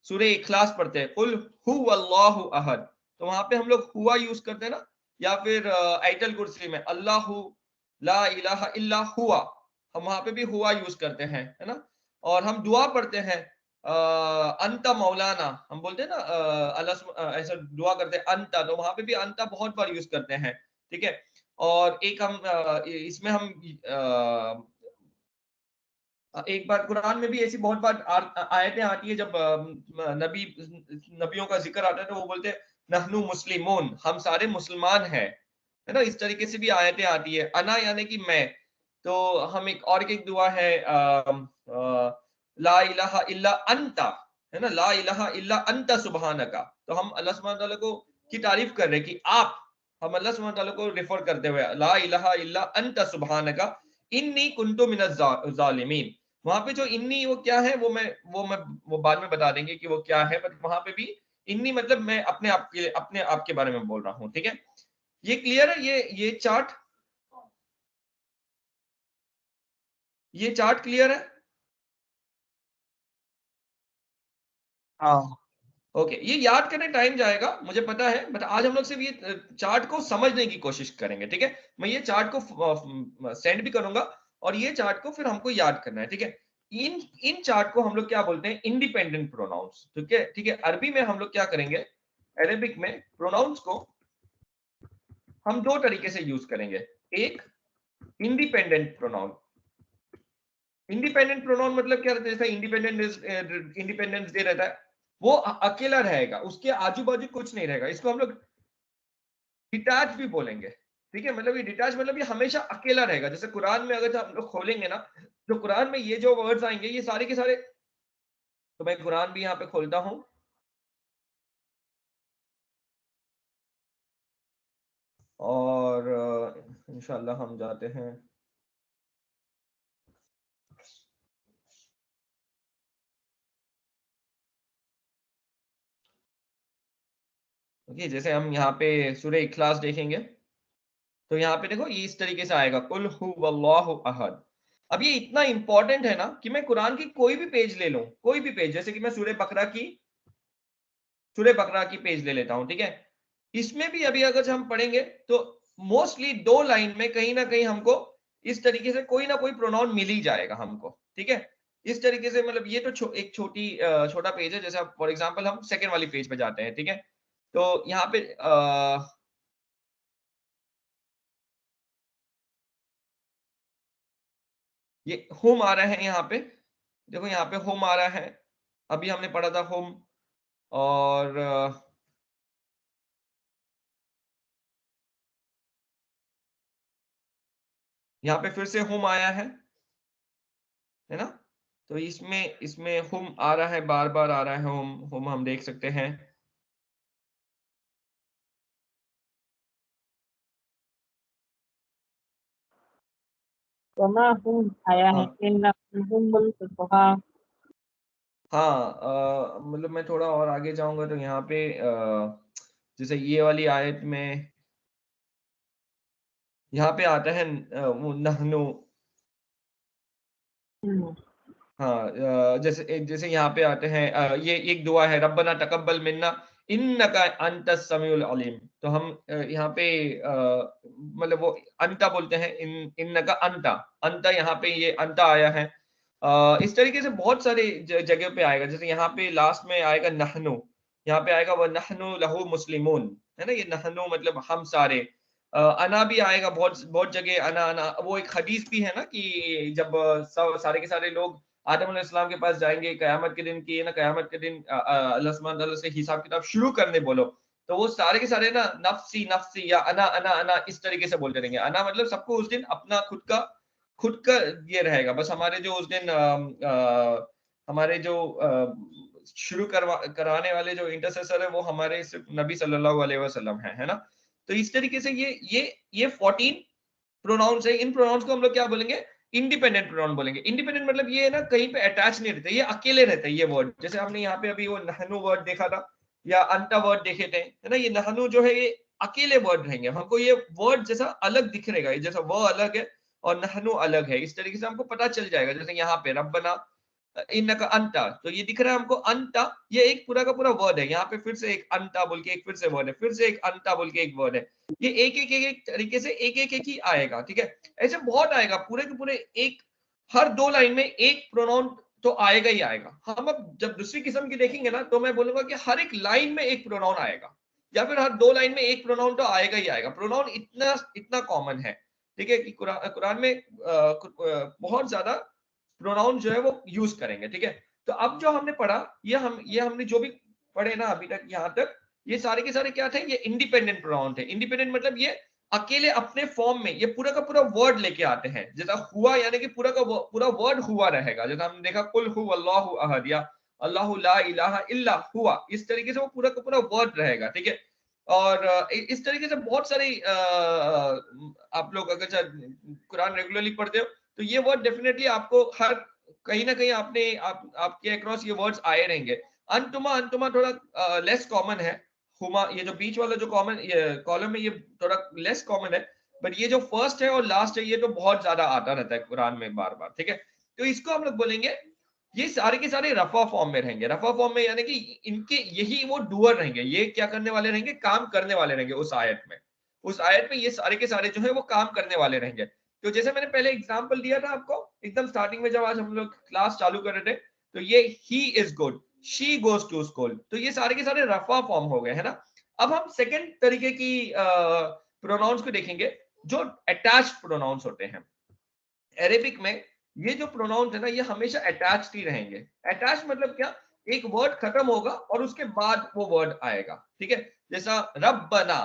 [SPEAKER 1] सूरह इखलास पढ़ते हैं, कुल हुवल्लाहु अहद, तो वहां पे हम लोग हुआ यूज करते हैं ना। या फिर आयतल कुर्सी में अल्लाहु ला इलाहा इल्ला हुआ, हम वहां पे भी हुआ यूज करते हैं, है ना। और हम दुआ पढ़ते हैं, अंता मौलाना, हम बोलते हैं ना, ऐसा दुआ करते हैं अंता, तो वहां पे भी अंता बहुत बार यूज करते हैं। ठीक है, और एक हम इसमें हम एक बार कुरान में भी ऐसी बहुत बार आयतें आती है, जब नबियों का जिक्र आता है, तो वो बोलते हैं नहनु मुस्लिमून, हम सारे मुसलमान हैं, है ना। इस तरीके से भी आयतें आती है। अना यानी कि मैं। तो हम एक दुआ है, ला इलाहा इल्ला अंता, है ना, ला इलाहा इल्ला अंता सुबहानका। तो हम अल्लाह सुब्हानहू तआला को की तारीफ कर रहे हैं कि आप, हम अल्लाह सुब्हानहू तआला को रेफर करते हुए, ला इलाहा इल्ला अंता सुबहानका इन्नी कुंतु मिनज़ ज़ालिमीन। वहां पे जो इन्नी, वो क्या है, वो बाद में बता देंगे कि वो क्या है, बट वहां पे भी इन्नी मतलब मैं अपने आप के बारे में बोल रहा हूँ। ठीक है, ये क्लियर है? ये चार्ट क्लियर है?
[SPEAKER 4] हाँ
[SPEAKER 1] ओके, ये याद करने टाइम जाएगा मुझे पता है, बट आज हम लोग सिर्फ ये चार्ट को समझने की कोशिश करेंगे। ठीक है, मैं ये चार्ट को सेंड भी करूंगा, और ये चार्ट को फिर हमको याद करना है। ठीक है, इन इन चार्ट को हम लोग क्या बोलते हैं, इंडिपेंडेंट प्रोनाउंस। ठीक है, ठीक है, अरबी में हम लोग क्या करेंगे, अरेबिक में प्रोनाउंस को हम दो तरीके से यूज करेंगे। एक, इंडिपेंडेंट प्रोनाउन। इंडिपेंडेंट प्रोनाउन मतलब क्या रहता है, जैसे इंडिपेंडेंस डे रहता है, वो अकेला रहेगा, उसके आजू बाजू कुछ नहीं रहेगा। इसको हम लोग डिटैच भी बोलेंगे। ठीक है, मतलब ये डिटैच मतलब ये हमेशा अकेला रहेगा। जैसे कुरान में अगर हम लोग खोलेंगे ना, तो कुरान में ये जो वर्ड्स आएंगे ये सारे के सारे, तो मैं कुरान भी यहाँ पे खोलता हूँ, और इंशाल्लाह हम जाते हैं। ओके, जैसे हम यहाँ पे सूरह इखलास देखेंगे, तो यहाँ पे देखो ये इस तरीके से आएगा, कुल हुवल्लाहु अहद। अब ये इतना इंपॉर्टेंट है ना, कि मैं कुरान की कोई भी पेज ले लूं, कोई भी पेज, जैसे कि मैं सूरह बकरा की पेज ले लेता हूं। ठीक है, इसमें भी अभी अगर हम पढ़ेंगे, तो मोस्टली दो लाइन में कहीं ना कहीं हमको इस तरीके से कोई ना कोई प्रोनाउन मिल ही जाएगा हमको। ठीक है, इस तरीके से, मतलब ये तो एक छोटा पेज है। जैसे फॉर एग्जांपल हम सेकंड वाली पेज पे जाते हैं। ठीक है, तो यहाँ पे ये होम आ रहा है, यहाँ पे देखो, यहाँ पे होम आ रहा है, अभी हमने पढ़ा था हुम, और यहाँ पे फिर से हुम आया है ना। तो इसमें इसमें हुम आ रहा है, बार बार आ रहा है हुम, हुम हम देख सकते हैं।
[SPEAKER 3] वमा हुम आया है,
[SPEAKER 1] हाँ
[SPEAKER 3] इन्नहुमुल फुक़हा।
[SPEAKER 1] हाँ, मतलब मैं थोड़ा और आगे जाऊंगा तो यहाँ पे जैसे ये वाली आयत में यहाँ पे आता है वो नहनु। हाँ, जैसे जैसे यहाँ पे आते हैं, ये एक दुआ है, रब्बना तकब्बल मिन्ना इन्नका अंतस समीउल अलीम। तो हम यहाँ पे मतलब वो अंता बोलते हैं, इन्नका अंता, अंता यहाँ पे ये अंता आया है। इस तरीके से बहुत सारे जगह पे आएगा, जैसे यहाँ पे लास्ट में आएगा नहनु, यहाँ पे आएगा वह नहनु लहू मुस्लिमून, है ना। ये नहनु मतलब हम सारे। अना भी आएगा बहुत बहुत जगह, अना अना। वो एक हदीस भी है ना कि जब सब सारे के सारे लोग आदम अलैहिस्सलाम के पास जाएंगे कयामत के दिन की, ना कयामत के दिन अल्लाह सुब्हानहू तआला से हिसाब किताब शुरू करने बोलो, तो वो सारे के सारे ना नफ्सी नफ्सी या अना अना अना इस तरीके से बोलते रहेंगे। अना मतलब सबको उस दिन अपना खुद का ये रहेगा, बस हमारे जो उस दिन हमारे जो शुरू करवाने वाले जो इंटरसेसर है वो हमारे सिर्फ नबी सल्लल्लाहु अलैहि वसल्लम है ना। तो इस तरीके से ये 14 प्रोनाउंस है। इन प्रोनाउंस को हम लोग क्या बोलेंगे, इंडिपेंडेंट प्रोनाउन बोलेंगे। इंडिपेंडेंट मतलब ये है ना कहीं पे अटैच नहीं रहते, ये अकेले रहते हैं ये वर्ड। जैसे हमने यहाँ पे अभी वो नहनु वर्ड देखा था या अंता वर्ड देखे थे, है ना। ये नहनु जो है ये अकेले वर्ड रहेंगे, हमको ये वर्ड जैसा अलग दिख रहेगा, जैसा वो अलग है और नहनु अलग है, इस तरीके से हमको पता चल जाएगा। जैसे यहाँ पे रब्बना इन्नका अंता, तो ये दिख रहा है हमको अंता, ये एक पूरा का पूरा वर्ड है। यहाँ पे फिर से एक अंता बोल के एक फिर से वर्ड है, फिर से एक अंता बोल के एक वर्ड है। ये एक तरीके से एक ही आएगा, ठीक है। ऐसे बहुत आएगा, पूरे के पूरे एक, हर 2 लाइन में एक प्रोनाउन तो आएगा ही आएगा। हम अब जब दूसरी किस्म की देखेंगे ना तो मैं बोलूंगा कि हर एक लाइन में एक प्रोनाउन आएगा, या फिर हर 2 लाइन में एक प्रोनाउन तो आएगा ही आएगा। प्रोनाउन इतना इतना कॉमन है, ठीक है, कि कुरान में बहुत ज्यादा प्रोनाउन जो है वो यूज करेंगे, ठीक है। तो अब जो हमने पढ़ा, ये हमने जो भी पढ़े ना अभी तक यहाँ तक, ये सारे के सारे क्या थे, ये इंडिपेंडेंट प्रोनाउन थे। इंडिपेंडेंट मतलब ये अकेले अपने फॉर्म में ये पूरा का पूरा वर्ड लेके आते हैं। जैसा हुआ यानी कि पूरा का पूरा वर्ड हुआ रहेगा, जैसा हमने देखा कुल हु अल्लाहु अहद या अल्लाहु ला इलाहा इल्ला हुआ, इस तरीके से वो पूरा का पूरा वर्ड रहेगा, ठीक है। और इस तरीके से बहुत सारे आप लोग अगर कुरान रेगुलरली पढ़ते हो तो ये वर्ड डेफिनेटली आपको हर कहीं ना कहीं आपके अक्रॉस ये वर्ड्स आए रहेंगे। अंतुमा अंतुमा थोड़ा लेस कॉमन है। हुमा ये जो बीच वाला जो कॉमन कॉलम है ये थोड़ा लेस कॉमन है, बट ये जो फर्स्ट है और लास्ट है ये तो बहुत ज्यादा आता रहता है कुरान में बार बार, ठीक है। तो इसको हम लोग बोलेंगे, ये सारे के सारे रफा फॉर्म में रहेंगे। रफा फॉर्म में यानी कि इनके यही वो डूअर रहेंगे, ये क्या करने वाले रहेंगे, काम करने वाले रहेंगे उस आयत में। उस आयत में ये सारे के सारे जो है वो काम करने वाले रहेंगे। तो जैसे मैंने पहले एग्जांपल दिया था आपको एकदम स्टार्टिंग में जब आज हम लोग क्लास चालू कर रहे थे, तो ये he is good, she goes to school, तो ये सारे के सारे रफा फॉर्म हो गए, है ना। अब हम सेकंड तरीके की प्रोनाउंस को देखेंगे जो अटैच्ड प्रोनाउंस होते हैं। अरेबिक में ये जो प्रोनाउंस है ना ये हमेशा अटैच्ड ही रहेंगे। अटैच मतलब क्या, एक वर्ड खत्म होगा और उसके बाद वो वर्ड आएगा, ठीक है। जैसा रब्बना,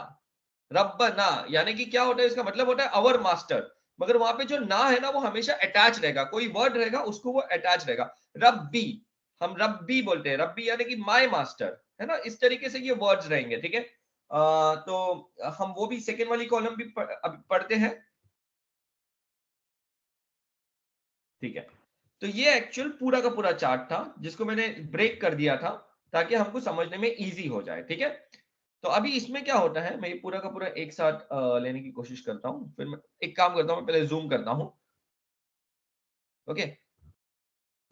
[SPEAKER 1] रब्बना यानी कि क्या होता है, इसका मतलब होता है अवर मास्टर, मगर वहां पे जो ना है ना वो हमेशा अटैच रहेगा, कोई वर्ड रहेगा उसको वो अटैच रहेगा। रब्बी, हम रब्बी बोलते हैं, रब्बी यानी कि माय मास्टर, है ना। इस तरीके से ये वर्ड्स रहेंगे, ठीक है। तो हम वो भी सेकेंड वाली कॉलम भी पढ़ते हैं, ठीक है। तो ये एक्चुअल पूरा का पूरा चार्ट था जिसको मैंने ब्रेक कर दिया था ताकि हमको समझने में इजी हो जाए, ठीक है। तो अभी इसमें क्या होता है, मैं ये पूरा का पूरा एक साथ लेने की कोशिश करता हूँ, फिर मैं एक काम करता हूँ, मैं पहले जूम करता हूँ, ओके।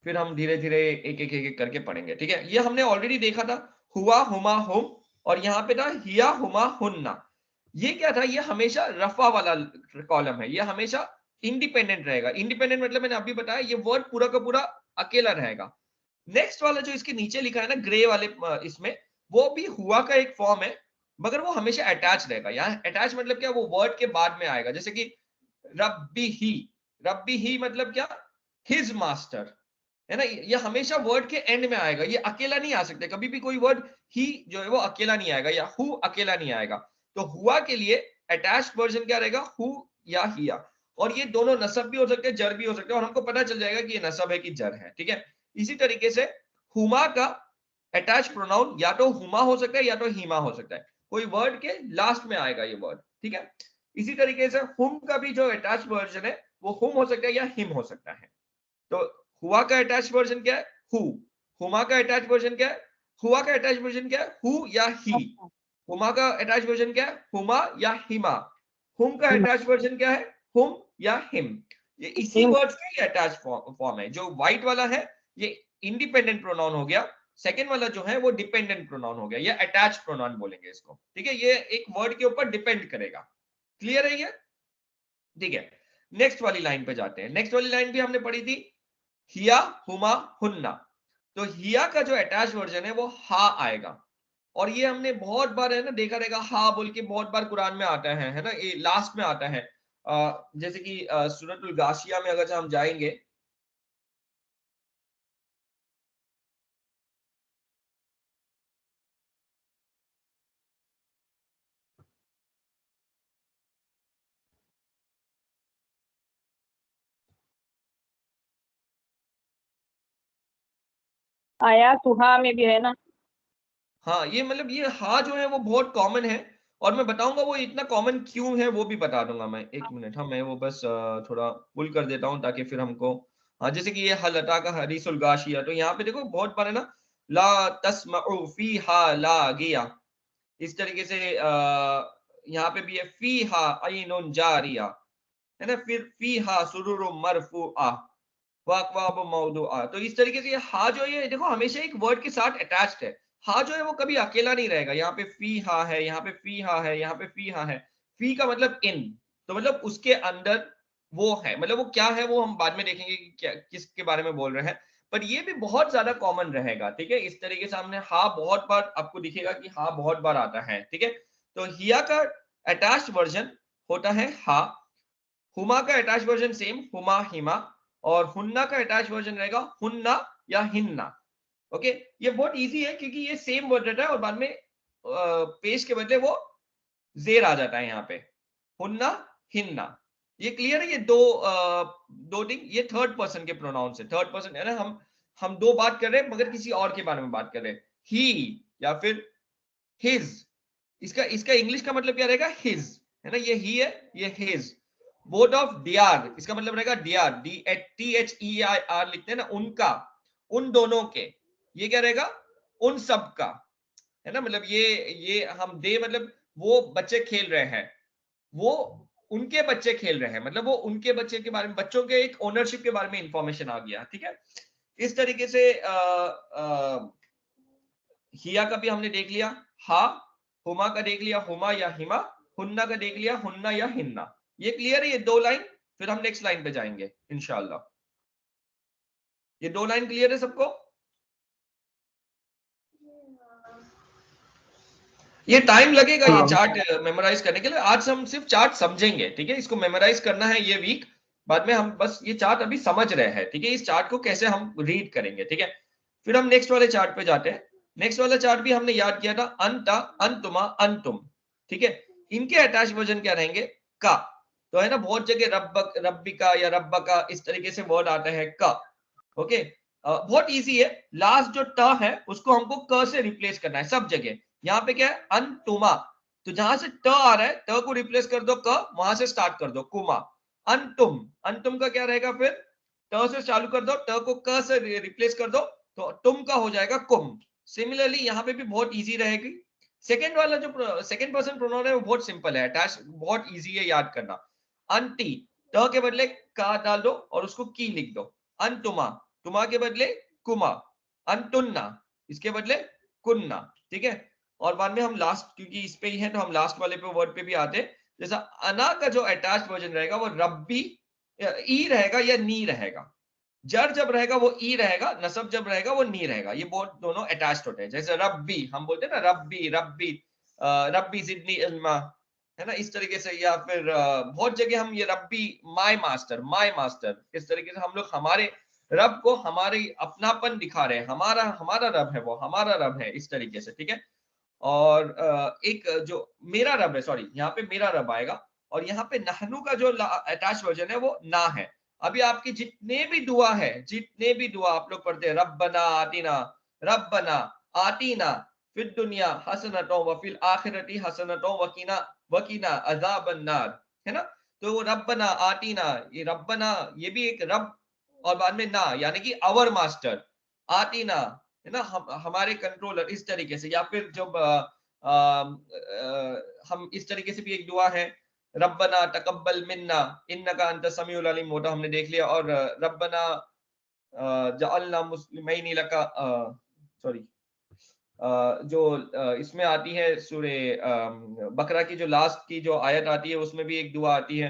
[SPEAKER 1] फिर हम धीरे धीरे एक करके पढ़ेंगे, ठीक है। ये हमने ऑलरेडी देखा था, हुआ हुमा हुम, और यहाँ पे था हिया हुमा हुन्ना। ये क्या था, ये हमेशा रफा वाला कॉलम है, ये हमेशा इंडिपेंडेंट रहेगा। इंडिपेंडेंट मतलब मैंने अभी बताया ये वर्ड पूरा का पूरा अकेला रहेगा। नेक्स्ट वाला जो इसके नीचे लिखा है ना ग्रे वाले इसमें, वो भी हुआ का एक फॉर्म है, मगर वो हमेशा अटैच रहेगा। यहाँ अटैच मतलब क्या, वो वर्ड के बाद में आएगा। जैसे कि रब्बी ही, रब्बी ही मतलब क्या, हिज मास्टर, है ना, ये हमेशा वर्ड के एंड में आएगा, ये अकेला नहीं आ सकता, कभी भी कोई वर्ड ही जो है वो अकेला नहीं आएगा, या हु अकेला नहीं आएगा। तो हुआ के लिए अटैच्ड वर्जन क्या रहेगा, हु या हिया, और ये दोनों नसब भी हो सकते हैं, जर भी हो सकते हैं, और हमको पता चल जाएगा कि ये नसब है कि जर है, ठीक है। इसी तरीके से हुमा का अटैच प्रोनाउन या तो हुमा हो सकता है या तो हिमा हो सकता है, कोई वर्ड के लास्ट में आएगा ये वर्ड, ठीक है। इसी तरीके से हुम का भी जो अटैच वर्जन है वो हुम हो सकता है या हिम हो सकता है। तो हुआ का अटैच वर्जन क्या है, हु। हुमा का अटैच वर्जन क्या है, हुआ का अटैच वर्जन क्या है, हु या ही। हुमा का अटैच वर्जन क्या है, हुमा या हिमा। हुम का अटैच वर्जन क्या है, हुम या हिम। ये इसी वर्ड्स का ही अटैच फॉर्म है। जो व्हाइट वाला है ये इंडिपेंडेंट प्रोनाउन हो गया, सेकंड वाला जो है वो डिपेंडेंट प्रोनाउन हो गया, ये अटैच प्रोनाउन बोलेंगे इसको, ठीक है। ये एक वर्ड के ऊपर डिपेंड करेगा। क्लियर है ये, ठीक है। नेक्स्ट वाली लाइन पे जाते हैं। नेक्स्ट वाली लाइन भी हमने पढ़ी थी, हिया हुमा हुन्ना। तो हिया का जो अटैच वर्जन है वो हा आएगा, और ये हमने बहुत बार है ना देखा रहेगा, हा बोल के बहुत बार कुरान में आता है ना, ये लास्ट में आता है। जैसे कि सूरतुल गाशिया में अगर हम जाएंगे,
[SPEAKER 3] आया सुहा में भी है ना।
[SPEAKER 1] हाँ ये मतलब ये हा जो है वो बहुत कॉमन है, और मैं बताऊंगा वो इतना कॉमन क्यों है वो भी बता दूंगा मैं। एक मिनट, हाँ मैं वो बस थोड़ा पुल कर देता हूँ ताकि फिर हमको, हाँ जैसे कि ये हलता का हदीसुल गाशिया, तो यहाँ पे देखो बहुत बार है ना, ला तस्मउ फीहा लागिया, इस तरीके से यहाँ पे भी है फीहा अयनुन जारिया, है ना, फिर फीहा सुरुरुम मरफूआ वाकवाब मौदूआ। तो इस तरीके से ये हा जो है ये देखो हमेशा एक वर्ड के साथ अटैच्ड है। हा जो है वो कभी अकेला नहीं रहेगा, यहाँ पे फी हा है, यहाँ पे फी हा है, यहाँ पे फी हा है। फी का मतलब इन, तो मतलब उसके अंदर वो है, मतलब वो क्या है वो हम बाद में देखेंगे कि क्या किसके बारे में बोल रहे हैं। पर ये भी बहुत ज्यादा कॉमन रहेगा, ठीक है। इस तरीके से हमने हा बहुत बार आपको दिखेगा कि हा बहुत बार आता है, ठीक है। तो हिया का अटैच्ड वर्जन होता है हा, हुमा का अटैच वर्जन सेम हुमा हिमा, और हुन्ना का अटैच वर्जन रहेगा हुन्ना या हिन्ना। ओके, ये बहुत इजी है क्योंकि ये सेम वर्ड रहता है और बाद में पेश के बदले वो जेर आ जाता है यहाँ पे, हुन्ना हिन्ना। ये क्लियर है, ये दो थिंग, ये थर्ड पर्सन के प्रोनाउन है, थर्ड पर्सन है ना, हम दो बात कर रहे हैं मगर किसी और के बारे में बात कर रहे हैं, ही या फिर हिज। इसका इसका इंग्लिश का मतलब क्या रहेगा, हिज, है ना, ये ही है, ये हिज। बोट ऑफ डियार, इसका मतलब रहेगा डियार, DTHEIR लिखते हैं ना, उनका, उन दोनों के, ये क्या रहेगा, उन सब का, है ना। मतलब ये हम दे मतलब वो बच्चे खेल रहे हैं, वो उनके बच्चे खेल रहे हैं, मतलब वो उनके बच्चे के बारे में, बच्चों के एक ओनरशिप के बारे में इंफॉर्मेशन आ गया, ठीक है। इस तरीके से हिया का भी हमने देख लिया, हा। हुमा का देख लिया, हुमा या हिमा। हुन्ना का देख लिया, हुन्ना या हिन्ना। ये क्लियर है, ये दो लाइन। फिर हम नेक्स्ट लाइन पे जाएंगे इंशाल्लाह। ये दो लाइन क्लियर है सबको? ये टाइम लगेगा ये चार्ट मेमोराइज करने के लिए, आज हम सिर्फ चार्ट समझेंगे, ठीक है। इसको मेमोराइज करना है ये वीक, बाद में हम बस ये चार्ट अभी समझ रहे हैं, ठीक है। इस चार्ट को कैसे हम रीड करेंगे, ठीक है। फिर हम नेक्स्ट वाले चार्ट पे जाते हैं। नेक्स्ट वाला चार्ट भी हमने याद किया था, अंता अंतुमा अंतुम, ठीक है। इनके अटैच वर्जन क्या रहेंगे, का। तो है ना, बहुत जगह रब्बक रब्बिका या रब्बका इस तरीके से वर्ड आता है का। ओके, बहुत इजी है, लास्ट जो ट है उसको हमको क से रिप्लेस करना है सब जगह। यहाँ पे क्या है, अंतुमा, तो जहां से ट आ रहा है ट को रिप्लेस कर दो क, वहां से स्टार्ट कर दो कुमा। अंतुम, अंतुम का क्या रहेगा फिर, ट से चालू कर दो, ट को क से रिप्लेस कर दो, तो तुम का हो जाएगा कुम। सिमिलरली यहाँ पे भी बहुत इजी रहेगी। सेकेंड वाला जो सेकेंड पर्सन प्रोनाउन है वो बहुत सिंपल है, अटैच बहुत इजी है याद करना। अंटी, ट के बदले का डाल दो और उसको की लिख दो। अंतुमा, तुमा के बदले कुमा। अंतुन्ना, इसके बदले कुन्ना, ठीक है। और बाद में हम लास्ट, क्योंकि इस पे ही है तो हम लास्ट वाले पे वर्ड पे भी आते हैं। जैसा अना का जो अटैच वर्जन रहेगा वो रब्बी ई रहेगा या नी रहेगा। जर जब रहेगा वो ई रहेगा, नसब जब रहेगा वो नी रहेगा। ये बहुत दोनों अटैच्ड होते हैं। जैसे रब्बी हम बोलते हैं ना, रब्बी रब्बी, रब्बी जिदनी इल्मा, है ना, इस तरीके से। या फिर बहुत जगह हम ये रब्बी माय मास्टर, माय मास्टर, इस तरीके से हम लोग हमारे रब को हमारे अपनापन दिखा रहे हैं, हमारा हमारा रब है, वो हमारा रब है, इस तरीके से, ठीक है। और एक जो मेरा रब है, सॉरी यहाँ पे मेरा रब आएगा, और यहाँ पे नहनु का जो अटैच वर्जन है वो ना है। अभी आपके जितने भी दुआ है, जितने भी दुआ आप लोग पढ़ते हैं, रब्बना आतीना, रब्बना आतीना फिद दुनिया हसनतों व फिल आखिरती हसनतों वकीना वकीना अज़ाबन नार, है ना। तो वो रब्बना आतीना, ये रब्बना ये भी एक रब, और बाद में ना यानी कि अवर मास्टर, आतीना है ना, हमारे कंट्रोलर, इस तरीके से। या फिर जब हम इस तरीके से भी एक दुआ है, रब्बना तकब्बल मिन्ना इन्नका अंत समीउल अलीम, वो तो हमने देख लिया। और रब्बना जअलना मुस्लिमैन लका, सॉरी जो इसमें आती है सूरे बकरा की जो लास्ट की जो आयत आती है उसमें भी एक दुआ आती है,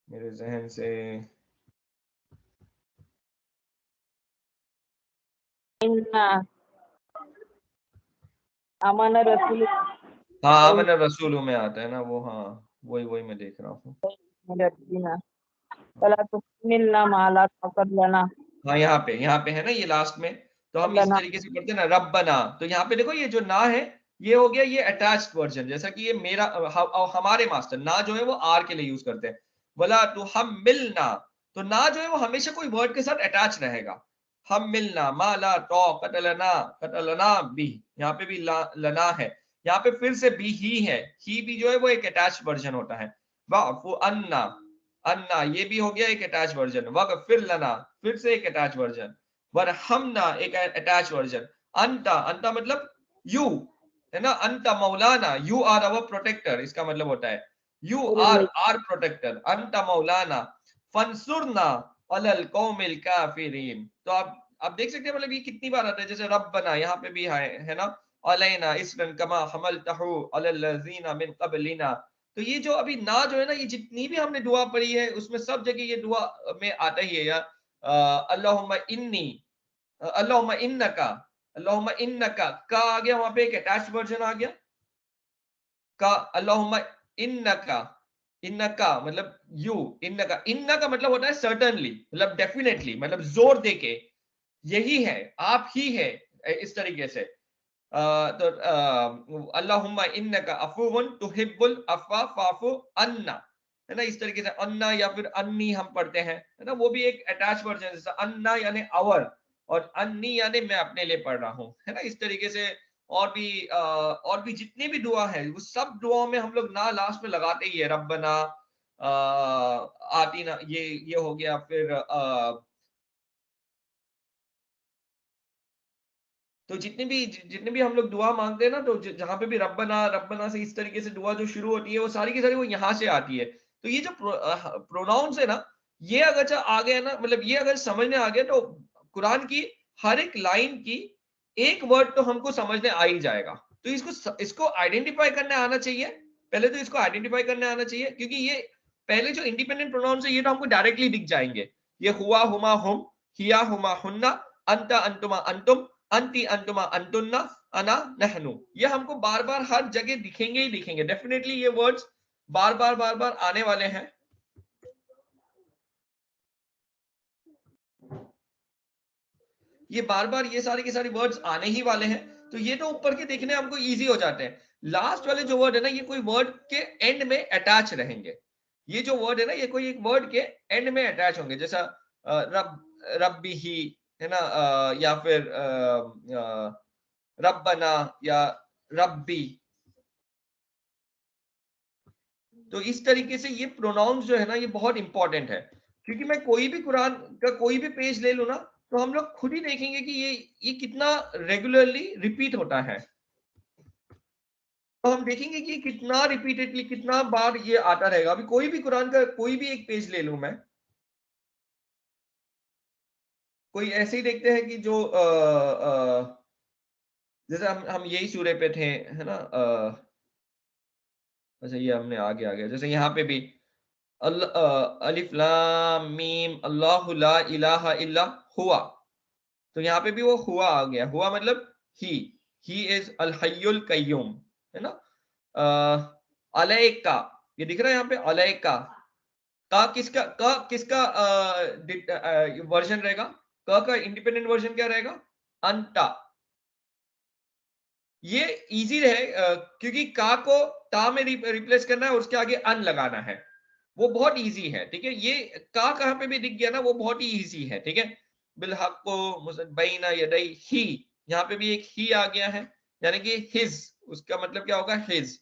[SPEAKER 1] मेरे जहन से
[SPEAKER 3] अमन रसूल,
[SPEAKER 1] हाँ आमन रसूल में आता है ना वो, हाँ वही वही मैं देख रहा हूँ। हाँ यहाँ पे है ना ये लास्ट में, तो हम इस तरीके से करते हैं ना, रब्बना। तो यहाँ पे देखो ये जो ना है ये हो गया ये अटैच्ड वर्जन, जैसा कि ये मेरा हमारे मास्टर, ना जो है वो आर के लिए यूज करते हैं। बोला तो हम मिलना, तो ना जो है वो हमेशा कोई वर्ड के साथ अटैच रहेगा। हम मिलना, माला तो कतलना, कतलना भी, यहाँ पे भी लना है, यहाँ पे फिर से भी ही भी जो है वो एक अटैच वर्जन होता है। वाफु अन्ना, अन्ना ये भी हो गया एक अटैच वर्जन। वगफिर लना फिर से एक अटैच वर्जन। वरहमना एक अटैच वर्जन। अंता, अंता मतलब यू, है ना, अंता मौलाना, यू आर अवर प्रोटेक्टर, इसका मतलब होता है यू आर आर प्रोटेक्टर, अंता मौलाना, फंसुरना अलल कौमिल काफिरीन। तो आप देख सकते हैं मतलब ये कितनी बार आता है, जैसे रब्बना यहाँ पे भी है ना, अलैना इसरन कमा हमलतहु अलल लज़ीना मिन क़बलिना। तो ये जो अभी ना जो है ना, ये जितनी भी हमने दुआ पढ़ी है उसमें सब जगह ये दुआ में आता ही है यार। अल्लाहुम्मा इन्नी, अल्लाहुम्मा इन्नका, अल्लाहुम्मा इन्नका का आ गया, वहां पे एक अटैच वर्जन आ गया का, अल्लाहुम्मा इन्नका, इन्नका मतलब यू, इन्नका, इन्ना का मतलब होता है सर्टनली, मतलब डेफिनेटली, मतलब जोर देके यही है, आप ही है, इस तरीके से। तो अल्लाहुम्मा इन्नका अफूवन तुहिब्बुल अफ़्वा फ़ाफ़ु अन्ना, है ना, इस तरीके से अन्ना या फिर अन्नी हम पढ़ते हैं, है ना, वो भी एक अटैच वर्जन, जैसे अन्ना यानी आवर, और अन्नी यानी मैं अपने लिए पढ़ रहा हूँ, है ना, इस तरीके से। और भी जितनी भी दुआ है वो सब दुआओं में हम लोग ना लास्ट में लगाते ही है। रब्बना आती ना, ये हो गया। फिर तो जितने भी हम लोग दुआ मांगते हैं ना, तो जहां पे भी रब्बना, रब्बना से इस तरीके से दुआ जो शुरू होती है वो सारी की सारी वो यहाँ से आती है। तो ये जो प्रोनाउंस है ना, ये अगर आ गया ना, मतलब ये अगर समझने आ गया तो कुरान की हर एक लाइन की एक वर्ड तो हमको समझने आ ही जाएगा। तो इसको आइडेंटिफाई करने आना चाहिए, पहले तो इसको आइडेंटिफाई करने आना चाहिए, क्योंकि ये पहले जो इंडिपेंडेंट प्रोनाउंस है ये तो हमको डायरेक्टली दिख जाएंगे। ये हुआ हुमा हुम, हिया हुमा हुन्ना, अंता अंतुमा अंतुम, अंति अंतुमा अंतुन्ना, अना नहनु, ये हमको बार बार हर जगह दिखेंगे ही दिखेंगे। डेफिनेटली ये वर्ड्स बार बार आने वाले हैं। ये बार बार ये सारे के सारे वर्ड्स आने ही वाले हैं। तो ये तो ऊपर के देखने हमको इजी हो जाते हैं। लास्ट वाले जो वर्ड है ना, ये कोई वर्ड के एंड में अटैच रहेंगे। ये जो वर्ड है ना, ये कोई एक वर्ड के एंड में अटैच होंगे, जैसा रब, रब्बी ही, है ना, या फिर रब्बना या रब्बी। तो इस तरीके से ये प्रोनाउंस जो है ना, ये बहुत इंपॉर्टेंट है, क्योंकि मैं कोई भी कुरान का कोई भी पेज ले लूं ना, तो हम लोग खुद ही देखेंगे कि ये कितना रेगुलरली रिपीट होता है। तो हम देखेंगे कि कितना रिपीटेडली, कितना बार ये आता रहेगा। अभी कोई भी कुरान का कोई भी एक पेज ले लूं मैं, कोई ऐसे ही देखते हैं कि जो जैसे हम यही सूरे पे थे, है ना, अच्छा ये हमने आगे आ गया, जैसे यहाँ पे भी अलिफ लाम मीम अल्लाहु ला इलाहा इल्ला हुआ, तो यहाँ पे भी वो हुआ आ गया। हुआ मतलब ही इज अल हय्युल कय्यूम, है ना। अलैका, ये दिख रहा है यहाँ पे अलैका, का किसका वर्जन रहेगा? का इंडिपेंडेंट वर्जन क्या रहेगा? अंता। ये इजी रहे क्योंकि का को ता में रिप्लेस करना है और उसके आगे अन लगाना है, वो बहुत इजी है। ठीक है, ये का कहां पे भी दिख गया ना, वो बहुत ही इजी है। ठीक है, बिलहक को मुसद्बीना यदई ही, यहाँ पे भी एक ही आ गया है, यानी कि हिज, उसका मतलब क्या होगा? हिज।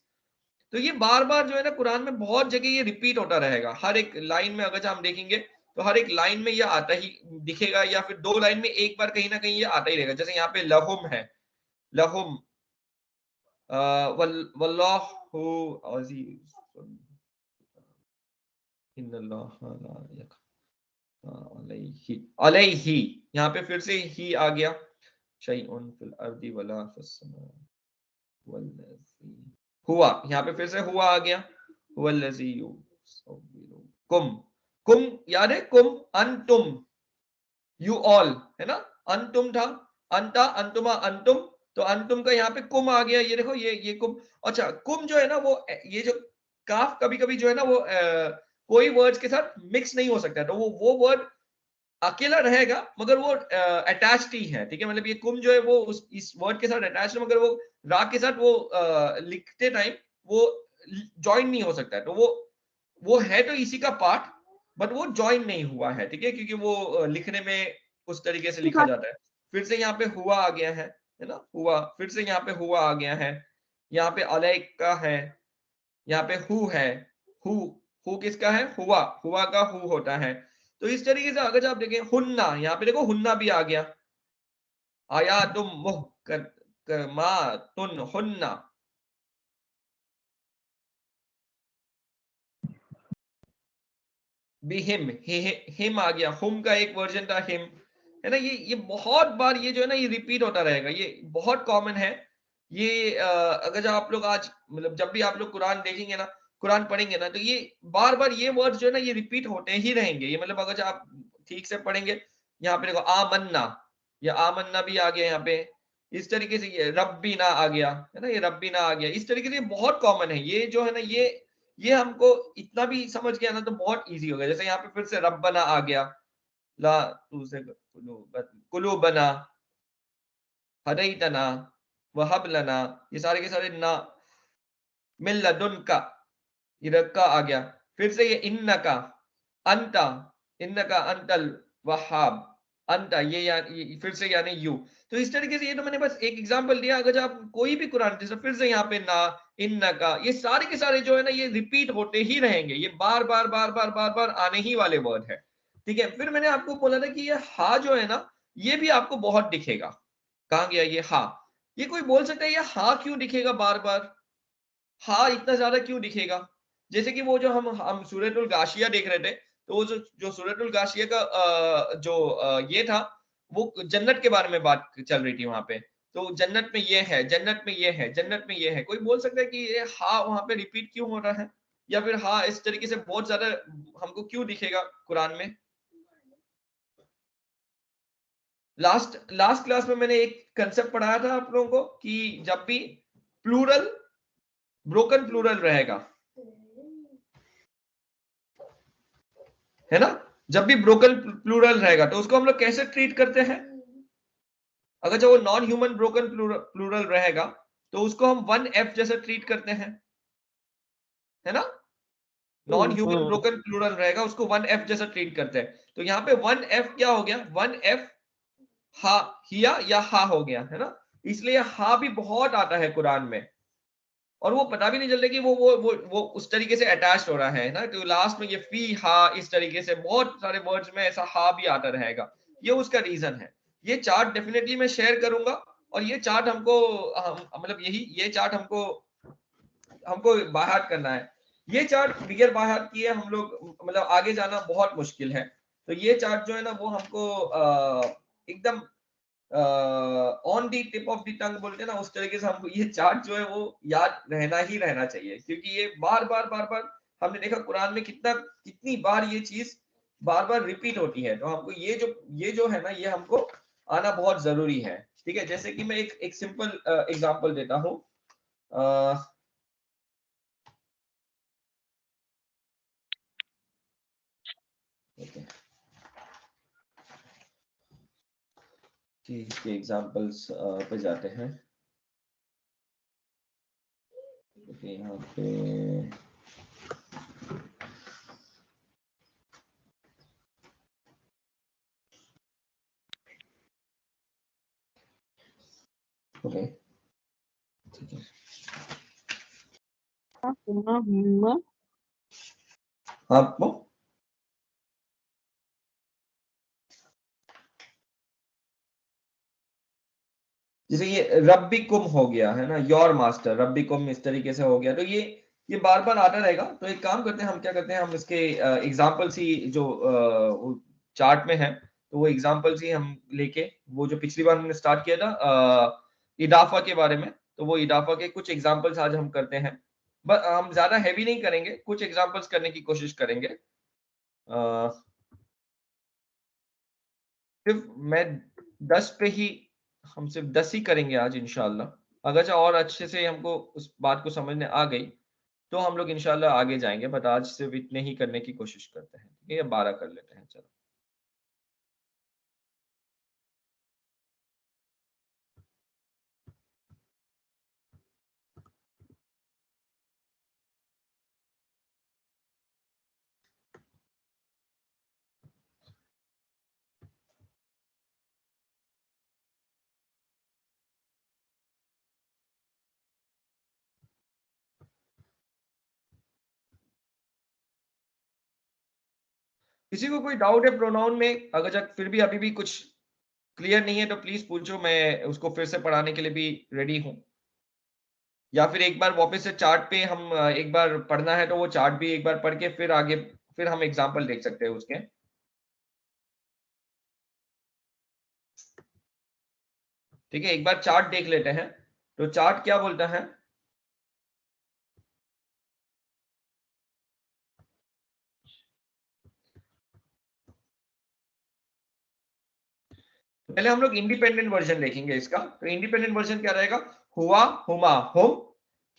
[SPEAKER 1] तो ये बार बार जो है ना कुरान में बहुत जगह ये रिपीट होता रहेगा। हर एक लाइन में अगर हम देखेंगे तो हर एक लाइन में ये आता ही दिखेगा, या फिर दो लाइन में एक बार कहीं ना कहीं ये आता ही रहेगा। जैसे यहाँ पे लहुम है, लहुम, वल्लाहु अजीज, इन्नल्लाह ला यख्फा अलैहि, अलैहि, यहाँ पे फिर से ही आ गया। शैउन फिल अर्दी वला फिस समा वल्लज़ी, हुआ, यहाँ पे फिर से हुआ आ गया। वल्लज़ी युसव्विरुकुम, कुम याद है? कुम, अंतुम, यू ऑल, है ना? अंतुम था, अंता, अंतुमा, अंतुम, तो अंतुम का यहाँ पे कुम आ गया। ये देखो, ये कुम। अच्छा, कुम जो है ना वो, ये जो काफ कभी कभी जो है ना वो कोई वर्ड्स के साथ मिक्स नहीं हो सकता, तो वो वर्ड अकेला रहेगा मगर वो अटैच्ड ही है। ठीक है, मतलब ये कुम जो है वो इस वर्ड के साथ अटैच्ड है, मगर वो रा के साथ वो लिखते टाइम वो ज्वाइन नहीं हो सकता है। तो वो है तो इसी का पार्ट, बट वो ज्वाइन नहीं हुआ है। ठीक है, क्योंकि वो लिखने में उस तरीके से लिखा जाता है। फिर से यहाँ पे हुआ आ गया है ना? हुआ, फिर से यहाँ पे हुआ आ गया है। यहाँ पे अलैका है, यहाँ पे हु है। हु, हु किसका है? हुआ, हुआ का हु होता है। तो इस तरीके से अगर आप देखें, हुन्ना, यहाँ पे देखो हुन्ना भी आ गया। आया तुम मुहकमातुन हुन्ना, बिहिम, हिम आ गया। हुम का एक वर्जन था हिम, है ना? ये बहुत बार ये जो है ना ये रिपीट होता रहेगा, ये बहुत कॉमन है। ये अगर आप लोग आज मतलब जब भी आप लोग कुरान देखेंगे ना, कुरान पढ़ेंगे ना, तो ये बार बार ये वर्ड जो है ना ये रिपीट होते ही रहेंगे। ये मतलब अगर आप ठीक से पढ़ेंगे, यहाँ पे देखो आमन्ना, या आमन्ना भी आ गया यहाँ पे। इस तरीके से ये रब्बीना आ गया, है ना? ये रब्बीना आ गया। इस तरीके से बहुत कॉमन है ये जो है ना, ये हमको इतना भी समझ गया ना तो बहुत इजी हो गया। जैसे यहाँ पे फिर से रब्बना आ गया, ला तुसे कुलूबना, हदैतना, वहब लना, ये सारे के सारे ना, मिन लदुनका, ये रक्का आ गया। फिर से ये इन्नका, अंता, इन्नका अंतल वहाब, अंता, ये फिर से यानी यू। तो इस तरीके से ये तो मैंने बस एक एग्जांपल दिया। अगर आप कोई भी कुरान, जैसे फिर से यहाँ पे ना, इन्नका, ये सारे के सारे जो है ना ये रिपीट होते ही रहेंगे। ये बार बार बार बार बार बार आने ही वाले वर्ड है। ठीक है, फिर मैंने आपको बोला था कि ये हा जो है ना, ये भी आपको बहुत दिखेगा। कहाँ गया ये हा? ये कोई बोल सकता है ये हा क्यों दिखेगा बार बार? हाँ, इतना ज्यादा क्यों दिखेगा? जैसे कि वो जो हम सूरतुल गाशिया देख रहे थे, तो वो जो सूरतुल गाशिया का जो ये था, वो जन्नत के बारे में बात चल रही थी वहां पे। तो जन्नत में ये है, जन्नत में ये है, जन्नत में ये है। कोई बोल सकता है कि ये हाँ वहां पे रिपीट क्यों हो रहा है, या फिर हाँ इस तरीके से बहुत ज्यादा हमको क्यों दिखेगा कुरान में? लास्ट लास्ट क्लास में मैंने एक कंसेप्ट पढ़ाया था आप लोगों को कि जब भी प्लूरल, ब्रोकन प्लूरल रहेगा, है ना? जब भी ब्रोकन प्लूरल रहेगा तो उसको हम लोग कैसे ट्रीट करते हैं? अगर जब वो नॉन ह्यूमन ब्रोकन प्लूरल रहेगा तो उसको हम वन एफ जैसे ट्रीट करते हैं, है ना? नॉन ह्यूमन ब्रोकन प्लूरल रहेगा उसको वन एफ जैसा ट्रीट करते हैं। तो यहाँ पे वन एफ क्या हो गया? वन एफ हा, हिया या हा हो गया, है ना? इसलिए हा भी बहुत आता है कुरान में, और वो पता भी नहीं चलता कि वो उस तरीके से अटैच हो रहा है ना। तो लास्ट में ये फी हा, इस तरीके से बहुत सारे वर्ड्स में ऐसा हा भी आता रहेगा। ये उसका रीजन है। ये चार्ट डेफिनेटली मैं शेयर करूंगा, और ये चार्ट हमको मतलब ये चार्ट हमको हमको बाहर करना है। ये चार्ट बिगर बाहर किए हम लोग मतलब आगे जाना बहुत मुश्किल है। तो ये चार्ट जो है ना वो हमको एकदम on the tip of the tongue बोलते हैं ना, उस तरीके से हमको ये चार्ट जो है वो याद रहना ही रहना चाहिए। क्योंकि ये बार बार बार बार हमने देखा कुरान में कितनी बार ये चीज बार बार रिपीट होती है। तो हमको ये जो है ना ये हमको आना बहुत जरूरी है। ठीक है, जैसे कि मैं एक सिंपल एग्जांपल देता हूँ। ओके ठीक है, एग्जांपल्स पे जाते हैं। ओके यहाँ पे ओके ठीक है। आपको जैसे ये रब्बिकुम हो गया है ना, योर मास्टर, रब्बिकुम इस तरीके से हो गया, तो ये बार बार आता रहेगा। तो एक काम करते हैं, हम क्या करते हैं, हम इसके एग्जांपल्स ही जो चार्ट में है, तो वो एग्जांपल्स ही हम लेके, वो जो पिछली बार हमने स्टार्ट किया था इदाफा के बारे में, तो वो इदाफा के कुछ एग्जांपल्स आज हम करते हैं। बट हम ज्यादा हैवी नहीं करेंगे, कुछ एग्जांपल्स करने की कोशिश करेंगे। सिर्फ मैं 10 पे ही, हम सिर्फ 10 ही करेंगे आज इंशाल्लाह। अगर जो और अच्छे से हमको उस बात को समझने आ गई तो हम लोग इंशाल्लाह आगे जाएंगे, बट आज सिर्फ इतने ही करने की कोशिश करते हैं। ठीक है, 12 कर लेते हैं, चलो। किसी को कोई डाउट है प्रोनाउन में? अगर जब फिर भी अभी भी कुछ क्लियर नहीं है तो प्लीज पूछो, मैं उसको फिर से पढ़ाने के लिए भी रेडी हूँ। या फिर एक बार वापस से चार्ट पे हम एक बार पढ़ना है तो वो चार्ट भी एक बार पढ़ के फिर आगे फिर हम एग्जाम्पल देख सकते हैं उसके। ठीक है, एक बार चार्ट देख लेते हैं। तो चार्ट क्या बोलता है? पहले हम लोग इंडिपेंडेंट वर्जन देखेंगे इसका। तो इंडिपेंडेंट वर्जन क्या रहेगा? हुआ हुमा हुम,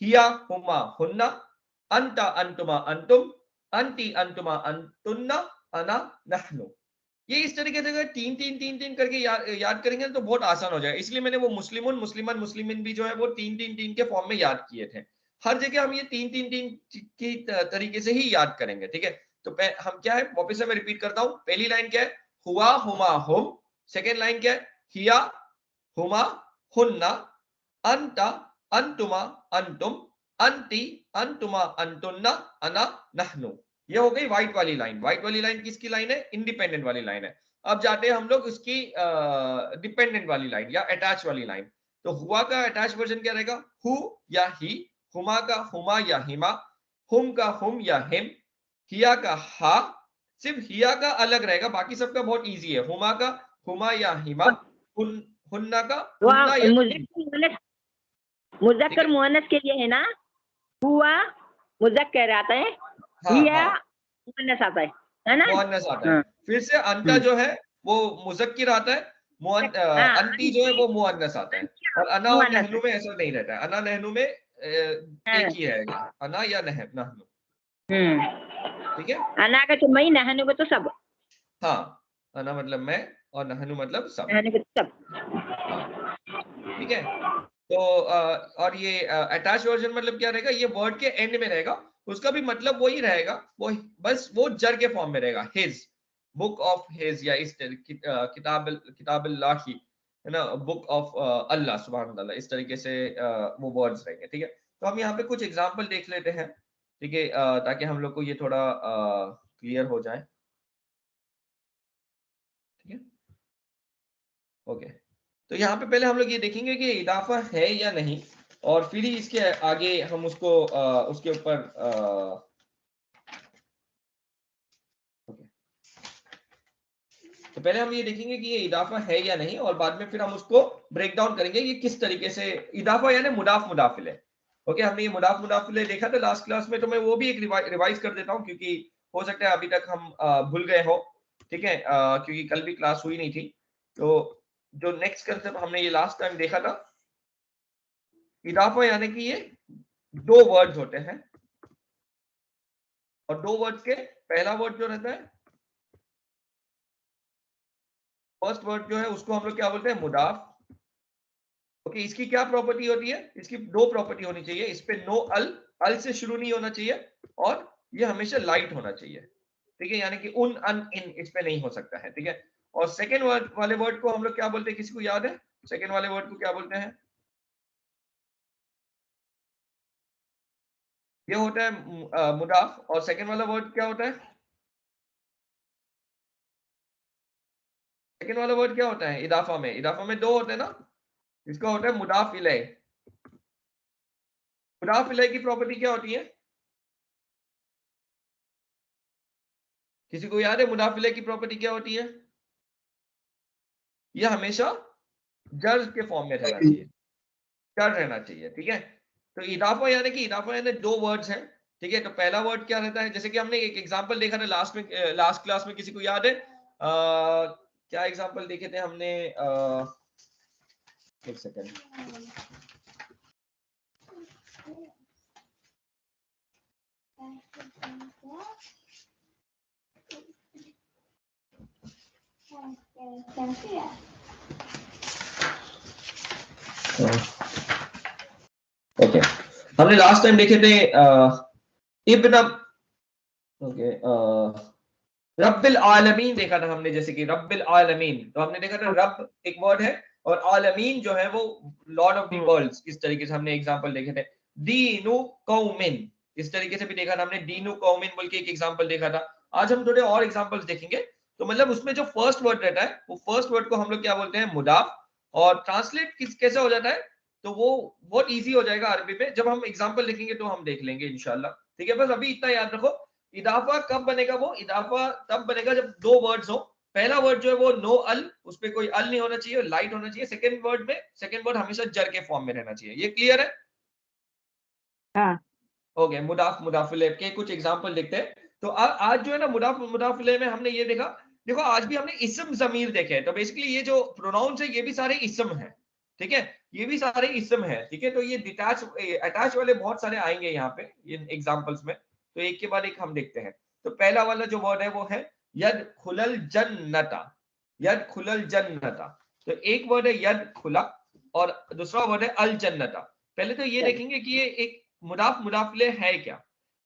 [SPEAKER 1] हिया हुमा हुन्ना, अंता अंतुमा अंतुम, अंती अंतुमा अंतुन्ना, अना नहनु। ये इस तरीके से अगर तीन तीन तीन तीन करके याद करेंगे तो बहुत आसान हो जाएगा। इसलिए मैंने वो मुस्लिमुन मुस्लिमान मुस्लिमिन भी जो है वो तीन तीन तीन के फॉर्म में याद किए थे। हर जगह हम ये तीन तीन तीन की तरीके से ही याद करेंगे। ठीक है, तो हम क्या है, वापस से मैं रिपीट करता हूँ। पहली लाइन क्या है? हुआ हुमा हुम। सेकेंड लाइन क्या है? हिया हुमा हुन्ना, अंता अंतुमा अंतुम, अंती अंतुमा अंतुन्ना, अना नहनु। ये हो गई व्हाइट वाली लाइन। व्हाइट वाली लाइन किसकी लाइन है? इंडिपेंडेंट वाली लाइन है। अब जाते हैं हम लोग उसकी डिपेंडेंट वाली लाइन या अटैच वाली लाइन। तो हुआ का अटैच वर्जन क्या रहेगा? हु या ही, हुमा का हुमा या हिमा, हुम का हुम या हिम, हिया का हा। सिर्फ हिया का अलग रहेगा, बाकी सबका बहुत इजी है। हुमा का हुमा या हिमा, हुन्ना का हुन्ना या हिम। ठीक
[SPEAKER 3] मुजक्कर
[SPEAKER 1] है,
[SPEAKER 3] मुअन्नस के लिए है ना, हुआ मुजक्कर आता है,
[SPEAKER 1] हाँ
[SPEAKER 3] हिया
[SPEAKER 1] हाँ,
[SPEAKER 3] मुअन्नस आता है ना।
[SPEAKER 1] मुअन्नस आता है।
[SPEAKER 3] हाँ,
[SPEAKER 1] फिर से अंता जो है वो मुजक्किर आता है,
[SPEAKER 3] हाँ,
[SPEAKER 1] अंती जो है वो मुअन्नस आता है। और अना और
[SPEAKER 3] मुअन्नस
[SPEAKER 1] नहनु में ऐसा नहीं रहता है। अना नहनु में एक
[SPEAKER 3] है।
[SPEAKER 1] ही रहेगा, अना या नहनु। ठीक है,
[SPEAKER 3] अना का तो मई, नहनु का तो सब,
[SPEAKER 1] हाँ, अना मतलब मैं और नहनु मतलब सब।
[SPEAKER 3] नहनु का तो सब।
[SPEAKER 1] हाँ, ठीक है। तो और ये अटैच वर्जन मतलब क्या रहेगा? ये वर्ड के एंड में रहेगा, उसका भी मतलब वही रहेगा, वो बस वो जर के फॉर्म में रहेगा। हिज, बुक ऑफ हिज, या इस किताबुल्लाही, है ना, बुक ऑफ अल्लाह सुभान अल्लाह, इस तरीके से वो वर्ड्स रहेंगे। ठीक है, तो हम यहाँ पे कुछ एग्जांपल देख लेते हैं। ठीक है, ताकि हम लोग को ये थोड़ा क्लियर हो जाए। ठीक है, ओके। तो यहाँ पे पहले हम लोग ये देखेंगे कि इदाफा है या नहीं, और फिर ही इसके आगे हम उसको उसके ऊपर तो पहले हम ये देखेंगे कि ये इदाफा है या नहीं, और बाद में फिर हम उसको ब्रेक डाउन करेंगे कि किस तरीके से इदाफा यानी मुदाफ मुदाफिल है। ओके, हमने ये मुदाफ मुदाफिल देखा था लास्ट क्लास में, तो मैं वो भी एक रिवाइज कर देता हूँ, क्योंकि हो सकता है अभी तक हम भूल गए हो। ठीक है, क्योंकि कल भी क्लास हुई नहीं थी। तो जो नेक्स्ट कंसेप्ट हमने ये लास्ट टाइम देखा था, इदाफा यानी कि ये दो वर्ड्स होते हैं, और दो वर्ड्स के पहला वर्ड जो रहता है फर्स्ट वर्ड जो है उसको हम लोग क्या बोलते हैं, मुदाफ। ओके, इसकी क्या प्रॉपर्टी होती है, इसकी दो प्रॉपर्टी होनी चाहिए, इस पे नो अल, अल से शुरू नहीं होना चाहिए, और ये हमेशा लाइट होना चाहिए, ठीक है, यानी कि उन, अन, इन, इस पे नहीं हो सकता है, ठीक है। और सेकेंड वर्ड वाले वर्ड को हम लोग क्या बोलते हैं, किसी को याद है सेकेंड वाले वर्ड को क्या बोलते हैं? ये होता है मुदाफ, और सेकेंड वाला वर्ड क्या होता है? सेकेंड वाला वर्ड क्या होता है इदाफा में? इदाफा में दो होते हैं ना, इसका होता है मुदाफ इलैह। मुदाफ इलैह की प्रॉपर्टी क्या होती है, किसी को याद है मुदाफ इलैह की प्रॉपर्टी क्या होती है? यह हमेशा जर के फॉर्म में रहना चाहिए, जर रहना चाहिए, ठीक है। तो इदाफा यानी कि इदाफा यानी दो वर्ड्स हैं, ठीक है। तो पहला वर्ड क्या रहता है, जैसे कि हमने एक एग्जांपल देखा था लास्ट में, लास्ट क्लास में, किसी को याद है क्या एग्जांपल देखे थे हमने? एक सेकेंड, ओके, हमने लास्ट टाइम देखे थे इब्न, ओके, रब्बिल आलमीन देखा था हमने, जैसे कि रब्बिल आलमीन, तो हमने देखा था रब एक वर्ड है और आलमीन जो है वो लॉर्ड ऑफ द वर्ल्ड्स, इस तरीके से हमने एग्जांपल देखे थे। दीनु कौमिन, इस तरीके से भी देखा था हमने, दीनु कौमिन बोल के एक एग्जांपल देखा था। आज हम थोड़े और एग्जांपल्स देखेंगे। तो मतलब उसमें जो फर्स्ट वर्ड रहता है, वो फर्स्ट वर्ड को हम लोग क्या बोलते हैं, मुदाफ, और ट्रांसलेट कैसे हो जाता है, तो वो बहुत ईजी हो जाएगा अरबी में, जब हम एग्जाम्पल देखेंगे तो हम देख लेंगे इंशाल्लाह, ठीक है। बस अभी इतना याद रखो, इदाफा कब बनेगा, वो इदाफा तब बनेगा जब दो वर्ड्स हो। पहला वर्ड जो है वो नो अल, उस पे कोई अल नहीं होना चाहिए, लाइट होना चाहिए। सेकंड वर्ड में, सेकंड वर्ड हमेशा जर के फॉर्म में रहना चाहिए। ये क्लियर है?
[SPEAKER 3] हाँ।
[SPEAKER 1] ओके, मुदाफ मुदाफिले के कुछ एग्जांपल देखते हैं। तो आज जो है ना मुदाफ मुदाफिले में हमने ये देखा, देखो आज भी हमने इस्म जमीर देखे हैं। तो बेसिकली ये जो प्रोनाउंस है ये भी सारे इस्म हैं, ठीक है, ये भी सारे इस्म हैं, ठीक है। तो ये डिटैच अटैच वाले बहुत सारे आएंगे यहाँ पे इन एग्जांपल्स में, तो एक के बाद एक हम देखते हैं। तो पहला वाला जो वर्ड है वो है यद खुलल जन्नता, यद खुलल जन्नता। तो एक वर्ड है यद खुला, और दूसरा वर्ड है अल जन्नता। पहले तो ये देखेंगे कि ये एक मुदाफ मुदाफिले है क्या।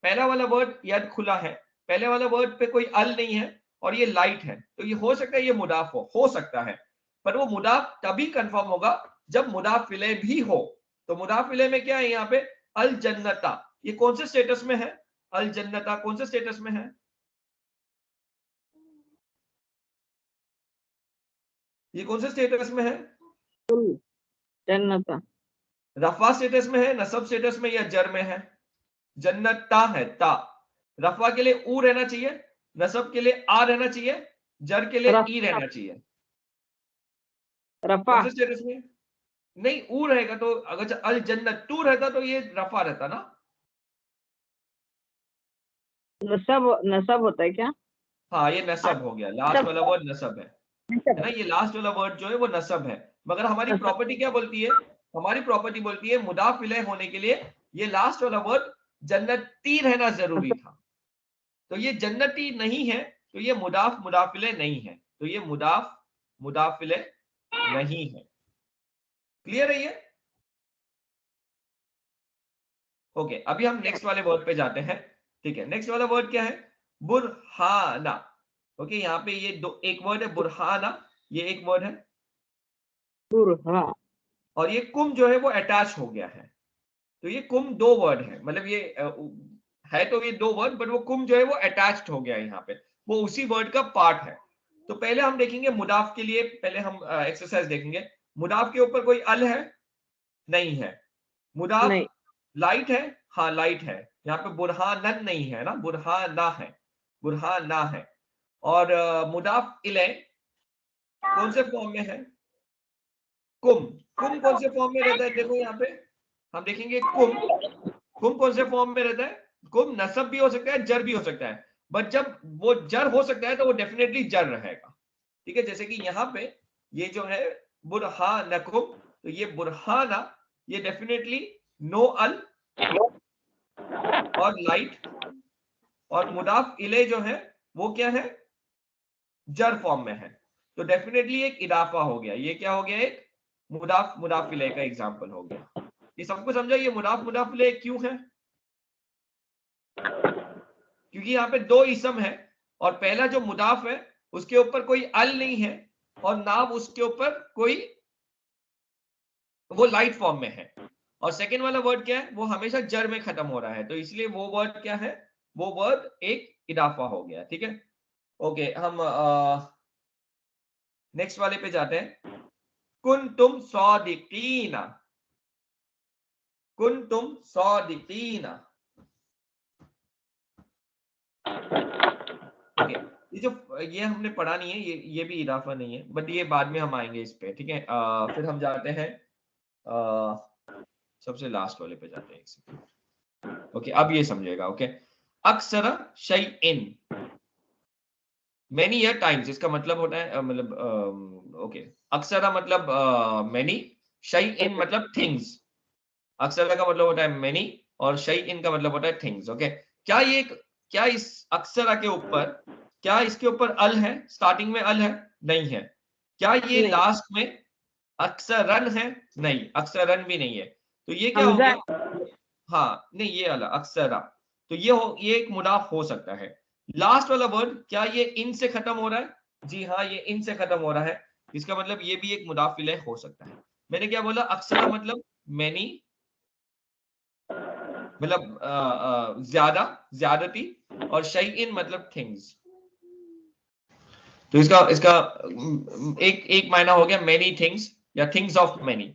[SPEAKER 1] पहला वाला वर्ड यद खुला है, पहले वाला वर्ड पे कोई अल नहीं है, और ये लाइट है, तो ये हो सकता है ये मुदाफ हो सकता है, पर वो मुदाफ तभी कंफर्म होगा जब मुदाफिले भी हो। तो मुदाफिले में क्या है यहाँ पे, अल जन्नता, ये कौन से स्टेटस में है, अल जन्नता कौन से स्टेटस में है, ये कौन से स्टेटस में है,
[SPEAKER 3] जन्नता,
[SPEAKER 1] रफा स्टेटस में है, नसब स्टेटस में, या जर में है? जन्नता है, ता, रफा के लिए ऊ रहना चाहिए, नसब के लिए आ रहना चाहिए, जर के लिए ई रहना चाहिए।
[SPEAKER 3] रफा,
[SPEAKER 1] कौन से स्टेटस में? नहीं, ऊ रहेगा तो, अगर अल जन्नत टू रहता तो ये रफा रहता ना।
[SPEAKER 3] नसब, नसब होता है क्या?
[SPEAKER 1] हाँ, ये नसब हो गया, लास्ट वाला वर्ड नसब है ना, ये लास्ट वाला वर्ड जो है वो नसब है। मगर हमारी प्रॉपर्टी क्या बोलती है, हमारी प्रॉपर्टी बोलती है मुदाफ इलैह होने के लिए ये लास्ट वाला वर्ड जन्नती रहना जरूरी था। तो ये जन्नती नहीं है, तो ये मुदाफ मुदाफिले नहीं है, तो ये मुदाफ मुदाफिले नहीं है। क्लियर है ये? ओके, अभी हम नेक्स्ट वाले वर्ड पे जाते हैं, ठीक है। नेक्स्ट वाला वर्ड क्या है, बुरहाना। ओके, यहाँ पे ये दो, एक वर्ड है बुरहाना, ये एक वर्ड है,
[SPEAKER 3] बुरहा,
[SPEAKER 1] और ये कुम जो है वो अटैच हो गया है। तो ये कुम दो वर्ड है, मतलब ये है तो ये दो वर्ड, बट वो कुम जो है वो अटैच्ड हो गया है यहाँ पे, वो उसी वर्ड का पार्ट है। तो पहले हम देखेंगे मुदाफ के लिए, पहले हम एक्सरसाइज देखेंगे। मुदाफ के ऊपर कोई अल है? नहीं है। मुदाफ
[SPEAKER 3] नहीं,
[SPEAKER 1] लाइट है? हाँ लाइट है। यहाँ पे बुरहानन नहीं है ना, बुरहाना है, बुरहाना है। और मुदाफ इलैह कौन से फॉर्म में है, कुम, कुम कौन से फॉर्म में रहता है, देखो यहाँ पे हम देखेंगे कुम, कुम कौन से फॉर्म में रहता है, कुम नसब भी हो सकता है, जर भी हो सकता है, बट जब वो जर हो सकता है तो वो डेफिनेटली जर रहेगा, ठीक है। जैसे कि यहाँ पे ये जो है बुरहानकुम, तो ये बुरहाना, ये डेफिनेटली नो अल और लाइट, और मुदाफ इले जो है वो क्या है, जर फॉर्म में है। तो डेफिनेटली एक इदाफा हो गया। ये क्या हो गया? एक मुदाफ मुदाफ इलैह का एग्जांपल हो गया। ये सबको समझा? ये मुदाफ मुदाफ इलैह क्यों है? क्योंकि यहाँ पे दो इसम है और पहला जो मुदाफ है उसके ऊपर कोई अल नहीं है और नाम उसके ऊपर कोई, वो लाइट फॉर्म में है, और सेकंड वाला वर्ड क्या है? वो हमेशा जर में खत्म हो रहा है, तो इसलिए वो वर्ड क्या है? वो वर्ड एक इदाफा हो गया। ठीक है, ओके। हम नेक्स्ट वाले पे जाते हैं। कुंतुम सादिकीना, कुंतुम सादिकीना। ओके, ये हमने पढ़ा नहीं है, ये भी इदाफा नहीं है, बट ये बाद में हम आएंगे इस पे। ठीक है, फिर हम जाते हैं सबसे लास्ट वाले पे जाते हैं। एक सेकंड। ओके, अब ये समझेगा। ओके, अक्सर शैइन, मेनी या टाइम्स, इसका मतलब होता है मतलब ओके, अक्सर मतलब मेनी, शैइन मतलब थिंग्स। अक्सर का मतलब होता है मेनी और शैइन का मतलब होता है थिंग्स। ओके, क्या इस अक्सरा के ऊपर, क्या इसके ऊपर अल है? स्टार्टिंग में अल है? नहीं है। क्या ये
[SPEAKER 3] नहीं।
[SPEAKER 1] लास्ट में अक्सरन है? नहीं, अक्सरन भी नहीं है। तो ये क्या हो
[SPEAKER 3] हमजा
[SPEAKER 1] गया? हाँ, नहीं, ये अला अक्सरा। तो ये एक मुदाफ हो सकता है। लास्ट वाला वर्ड क्या ये इन से खत्म हो रहा है? जी हाँ, ये इन से खत्म हो रहा है। इसका मतलब ये भी एक मुदाफ इलैह हो सकता है। मैंने क्या बोला? अक्सरा मतलब मैनी, मतलब ज्यादा, ज्यादती, और शैइन मतलब थिंग्स। तो इसका इसका एक मायना हो गया मैनी थिंग्स या things of many,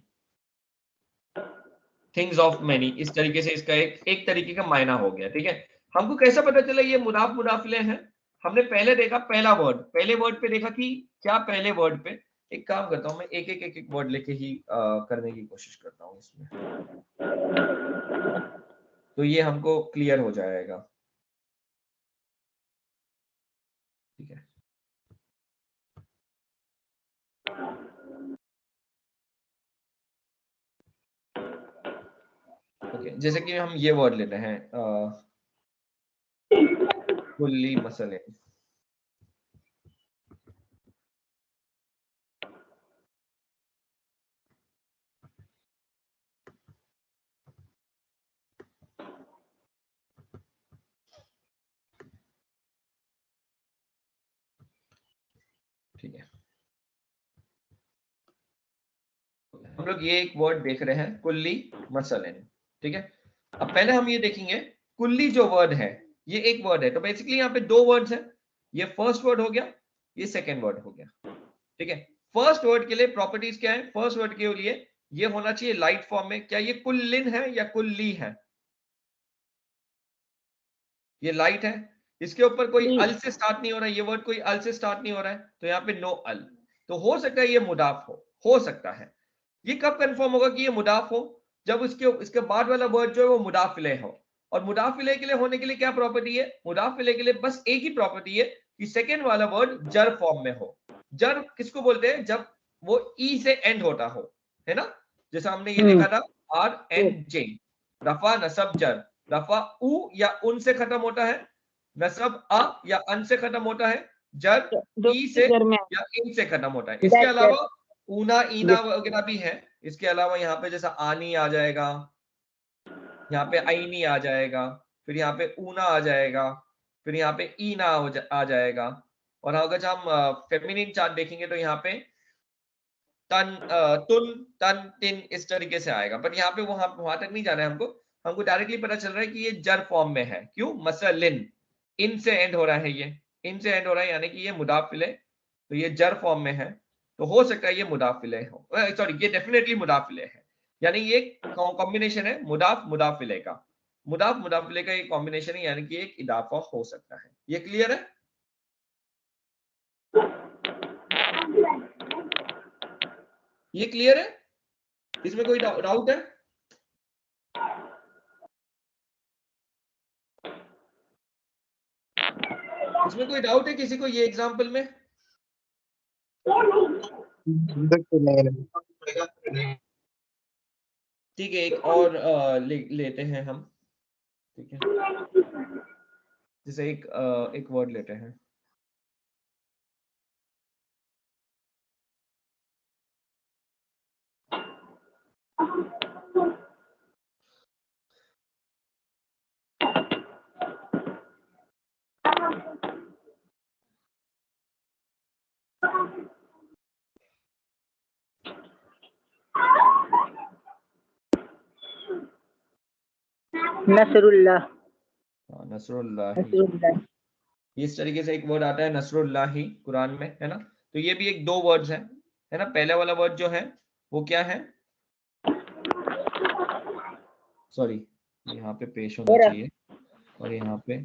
[SPEAKER 1] things of many. इस तरीके से इसका एक तरीके का मायना हो गया। ठीक है, हमको कैसा पता चला ये मुदाफ मुदाफिले हैं? हमने पहले देखा पहला वर्ड, पहले वर्ड पे देखा कि क्या पहले वर्ड पे, एक काम करता हूं मैं, एक वर्ड लेके ही करने की कोशिश करता हूं इसमें, तो ये हमको क्लियर हो जाएगा। ठीक है, ओके, जैसे कि हम ये वर्ड लेते हैं कुल्ली मसले। ठीक है, हम लोग ये एक वर्ड देख रहे हैं कुल्ली मसलन। ठीक है, अब पहले हम ये देखेंगे कुल्ली जो वर्ड है, ये एक वर्ड है। तो बेसिकली यहाँ पे दो वर्ड्स हैं, ये फर्स्ट वर्ड हो गया, ये सेकंड वर्ड हो गया। ठीक है, फर्स्ट वर्ड के लिए प्रॉपर्टीज क्या है? फर्स्ट वर्ड के लिए ये होना चाहिए लाइट फॉर्म में। क्या ये कुल्लिन है या कुल्ली है? ये लाइट है, इसके ऊपर कोई अल से स्टार्ट नहीं हो रहा है, ये वर्ड कोई अल से स्टार्ट नहीं हो रहा है, तो यहाँ पे नो अल। तो हो सकता है ये मुदाफ हो सकता है। ये कब कंफर्म होगा कि ये मुदाफ हो? जब इसके बाद वाला वर्ड जो है वो मुदाफ इलैह हो। और मुदाफ इलैह के लिए होने के लिए क्या प्रॉपर्टी है? मुदाफ इलैह के लिए बस एक ही प्रॉपर्टी है कि सेकेंड वाला वर्ड जर फॉर्म में हो। जर किसको बोलते हैं? जब वो ई से एंड होता हो, है ना? जैसा हमने ये देखा था आर एन जे, रफा नसब जर। रफा उ या उन से खत्म होता है, नसब अ या अन से खत्म होता है, जर ई से या इन से खत्म होता है। इसके अलावा ऊना ईना वगैरह भी है। इसके अलावा यहाँ पे जैसा आनी आ जाएगा, यहाँ पे आईनी आ जाएगा, फिर यहाँ पे ऊना आ जाएगा, फिर यहाँ पे ईना आ जाएगा। और अगर हम फेमिनिन चार्ट देखेंगे तो यहाँ पे तन, तुन, तन, तिन, इस तरीके से आएगा। बट यहाँ पे वहां तक नहीं जाना है हमको। हमको डायरेक्टली पता चल रहा है कि ये जर फॉर्म में है। क्यों? मसलिन, इन से एंड हो रहा है, ये इन से एंड हो रहा है, यानी कि ये मुदाफिले, तो ये जर फॉर्म में है। तो हो सकता है ये मुदाफिले हो, सॉरी, ये डेफिनेटली मुदाफिले है। यानी ये कॉम्बिनेशन है मुदाफ मुदाफिले का, मुदाफ मुदाफिले का ये कॉम्बिनेशन है, यानी कि एक इदाफा हो सकता है। ये क्लियर है? ये क्लियर है? इसमें कोई डाउट है? इसमें कोई डाउट है किसी को ये एग्जांपल में? ठीक है, एक और लेते हैं हम। ठीक है, जैसे एक वर्ड लेते हैं
[SPEAKER 5] नसरुल्लाह।
[SPEAKER 1] नसरुल्लाह।
[SPEAKER 5] नसरुल्लाह।
[SPEAKER 1] इस तरीके से एक वर्ड आता है नसरुल्लाही कुरान में, है ना। तो ये भी एक दो वर्ड्स हैं, है ना। पहले वाला वर्ड जो है वो क्या है, सॉरी यहाँ पे पेश होना चाहिए और यहाँ पे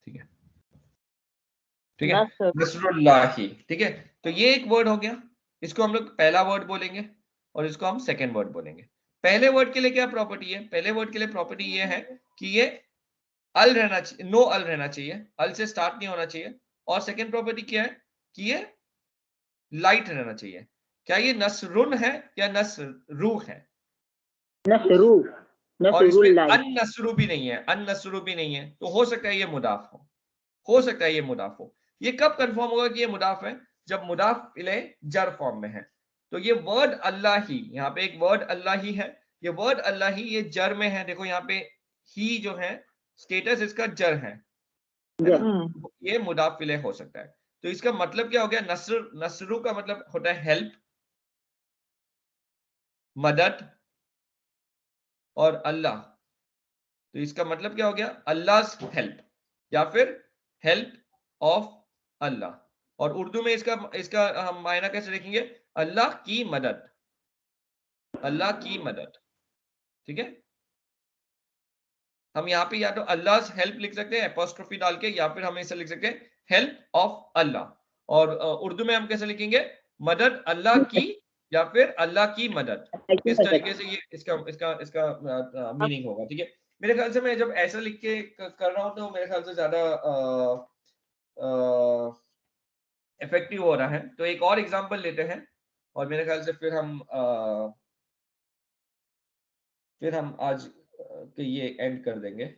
[SPEAKER 1] ठीक है, ठीक है, नसरुल्लाही। ठीक है, तो ये एक वर्ड हो गया, इसको हम लोग पहला वर्ड बोलेंगे और इसको हम सेकंड वर्ड बोलेंगे। पहले वर्ड के लिए क्या प्रॉपर्टी है, पहले वर्ड के लिए प्रॉपर्टी ये है कि ये अल रहना चाहिए, नो अल रहना चाहिए, अल से स्टार्ट नहीं होना चाहिए। और सेकंड प्रॉपर्टी क्या है कि ये लाइट रहना चाहिए। क्या ये नसरुन है या नसरू है?
[SPEAKER 5] नसरू।
[SPEAKER 1] और इसमें
[SPEAKER 5] नसरुल्लाह।
[SPEAKER 1] अन नसरू भी नहीं है, अन नसरू भी नहीं है, तो हो सकता है ये मुदाफ हो सकता है ये मुदाफ हो। ये कब कंफर्म होगा कि ये मुदाफ है? जब मुदाफ इले जर फॉर्म में है। तो ये वर्ड अल्लाह ही, यहाँ पे एक वर्ड अल्लाह ही है, ये वर्ड अल्लाह ही ये जर में है। देखो यहाँ पे ही जो है स्टेटस इसका जर है ना? ये मुदाफ इले हो सकता है। तो इसका मतलब क्या हो गया, नसर, नसरू का मतलब होता है हेल्प, मदद और अल्लाह। तो इसका मतलब क्या हो गया, अल्लाह हेल्प या फिर हेल्प ऑफ अल्लाह। और उर्दू में इसका इसका हम मायना कैसे लिखेंगे, अल्लाह की मदद, अल्लाह की मदद। ठीक है, हम यहाँ पे या तो अल्लाह हेल्प लिख सकते हैं एपोस्ट्रोफी डाल के, या फिर हम इसे लिख सकते हैं हेल्प ऑफ अल्लाह। और उर्दू में हम कैसे लिखेंगे, मदद अल्लाह की या फिर अल्लाह की मदद। इस तरीके से ये इसका इसका इसका मीनिंग होगा। ठीक है, मेरे ख्याल से मैं जब ऐसा लिख के कर रहा हूँ तो मेरे ख्याल से ज्यादा इफेक्टिव हो रहा है। तो एक और एग्जांपल लेते हैं और मेरे ख्याल से फिर हम आज के ये एंड कर देंगे।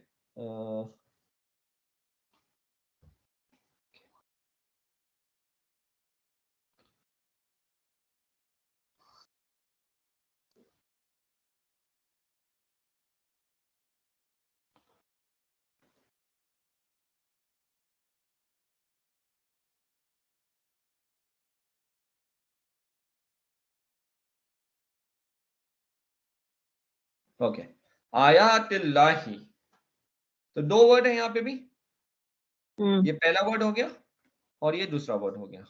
[SPEAKER 1] ओके, आयातिल्लाही, तो दो वर्ड है यहाँ पे भी। ये पहला वर्ड हो गया और ये दूसरा वर्ड हो गया।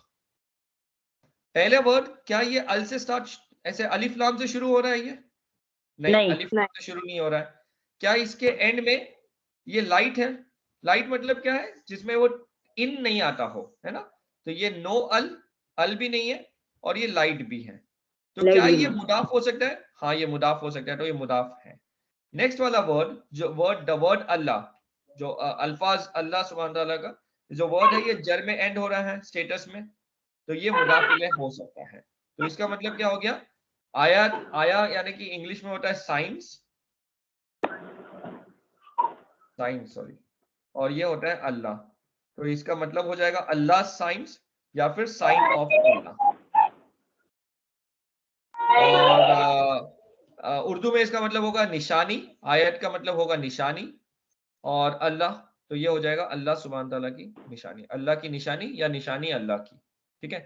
[SPEAKER 1] पहले वर्ड क्या ये अल से स्टार्ट, ऐसे अलिफ लाम से शुरू हो रहा है ये? नहीं, अलिफ लाम से शुरू नहीं हो रहा है। क्या इसके एंड में ये लाइट है? लाइट मतलब क्या है, जिसमें वो इन नहीं आता हो, है ना। तो ये नो अल, अल भी नहीं है और ये लाइट भी है। तो क्या ये मुदाफ हो सकता है? हाँ, ये मुदाफ हो सकता है, तो ये मुदाफ है। नेक्स्ट वाला वर्ड, जो वर्ड द वर्ड अल्लाह, जो अल्फाज अल्लाह सुब्हान तआला का जो वर्ड है, ये जर में एंड हो रहा है स्टेटस में, तो ये मुदाफ इलैह हो सकता है। तो इसका मतलब क्या हो गया, आया, आया यानी कि इंग्लिश में होता है साइंस, साइंस सॉरी, और ये होता है अल्लाह। तो इसका मतलब हो जाएगा अल्लाह साइंस या फिर साइन ऑफ अल्लाह। और उर्दू में इसका मतलब होगा निशानी, आयत का मतलब होगा निशानी, और अल्लाह तो ये हो जाएगा अल्लाह सुब्हान तआला की निशानी, अल्लाह की निशानी या निशानी अल्लाह की। ठीक है,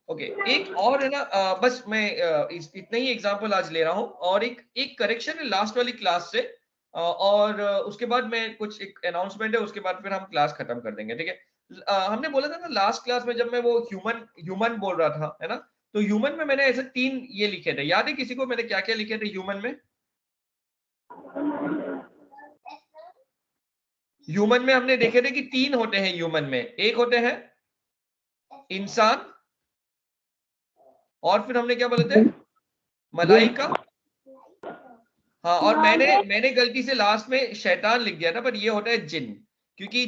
[SPEAKER 1] ओके। एक और है ना, बस मैं इतना ही एग्जांपल आज ले रहा हूं, और एक करेक्शन है लास्ट वाली क्लास से, और उसके बाद मैं कुछ एक अनाउंसमेंट है, उसके बाद फिर हम क्लास खत्म कर देंगे। ठीक है, हमने बोला था ना लास्ट क्लास में, जब मैं वो ह्यूमन ह्यूमन बोल रहा था, है ना, तो ह्यूमन में मैंने ऐसे 3 ये लिखे थे, याद है किसी को मैंने क्या क्या लिखे थे ह्यूमन में? ह्यूमन में हमने देखे थे कि 3 होते हैं ह्यूमन में, एक होते हैं इंसान, और फिर हमने क्या बोले थे, मलाइका। हाँ, और मैंने गलती से लास्ट में शैतान लिख दिया था, पर ये होता है जिन, क्योंकि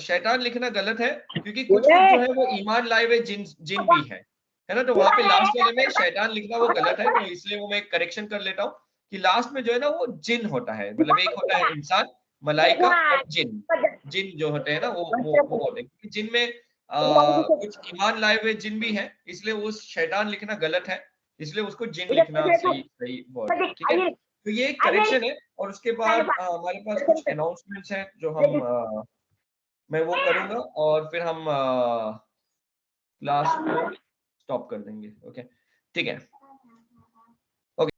[SPEAKER 1] शैतान लिखना गलत है, क्योंकि कुछ जो है वो ईमान लाए हुए जिन जिन भी है ना। तो वहां पे लास्ट वाले में शैतान लिखना वो गलत है, तो इसलिए वो मैं करेक्शन कर लेता हूँ कि लास्ट में जो है ना वो जिन होता है, मतलब एक होता है इंसान, मलाइका और जिन। जिन जो होते हैं ना वो होते हैं, क्योंकि जिन में कुछ ईमान लाए हुए जिन भी हैं, इसलिए वो शैतान लिखना गलत है, इसलिए उसको जिन लिखना सही सही वर्ड है, ठीक है। तो ये करेक्शन है। और उसके बाद हमारे पास कुछ अनाउंसमेंट्स हैं जो हम मैं वो करूंगा और फिर हम क्लास को स्टॉप कर देंगे। ओके, ठीक है।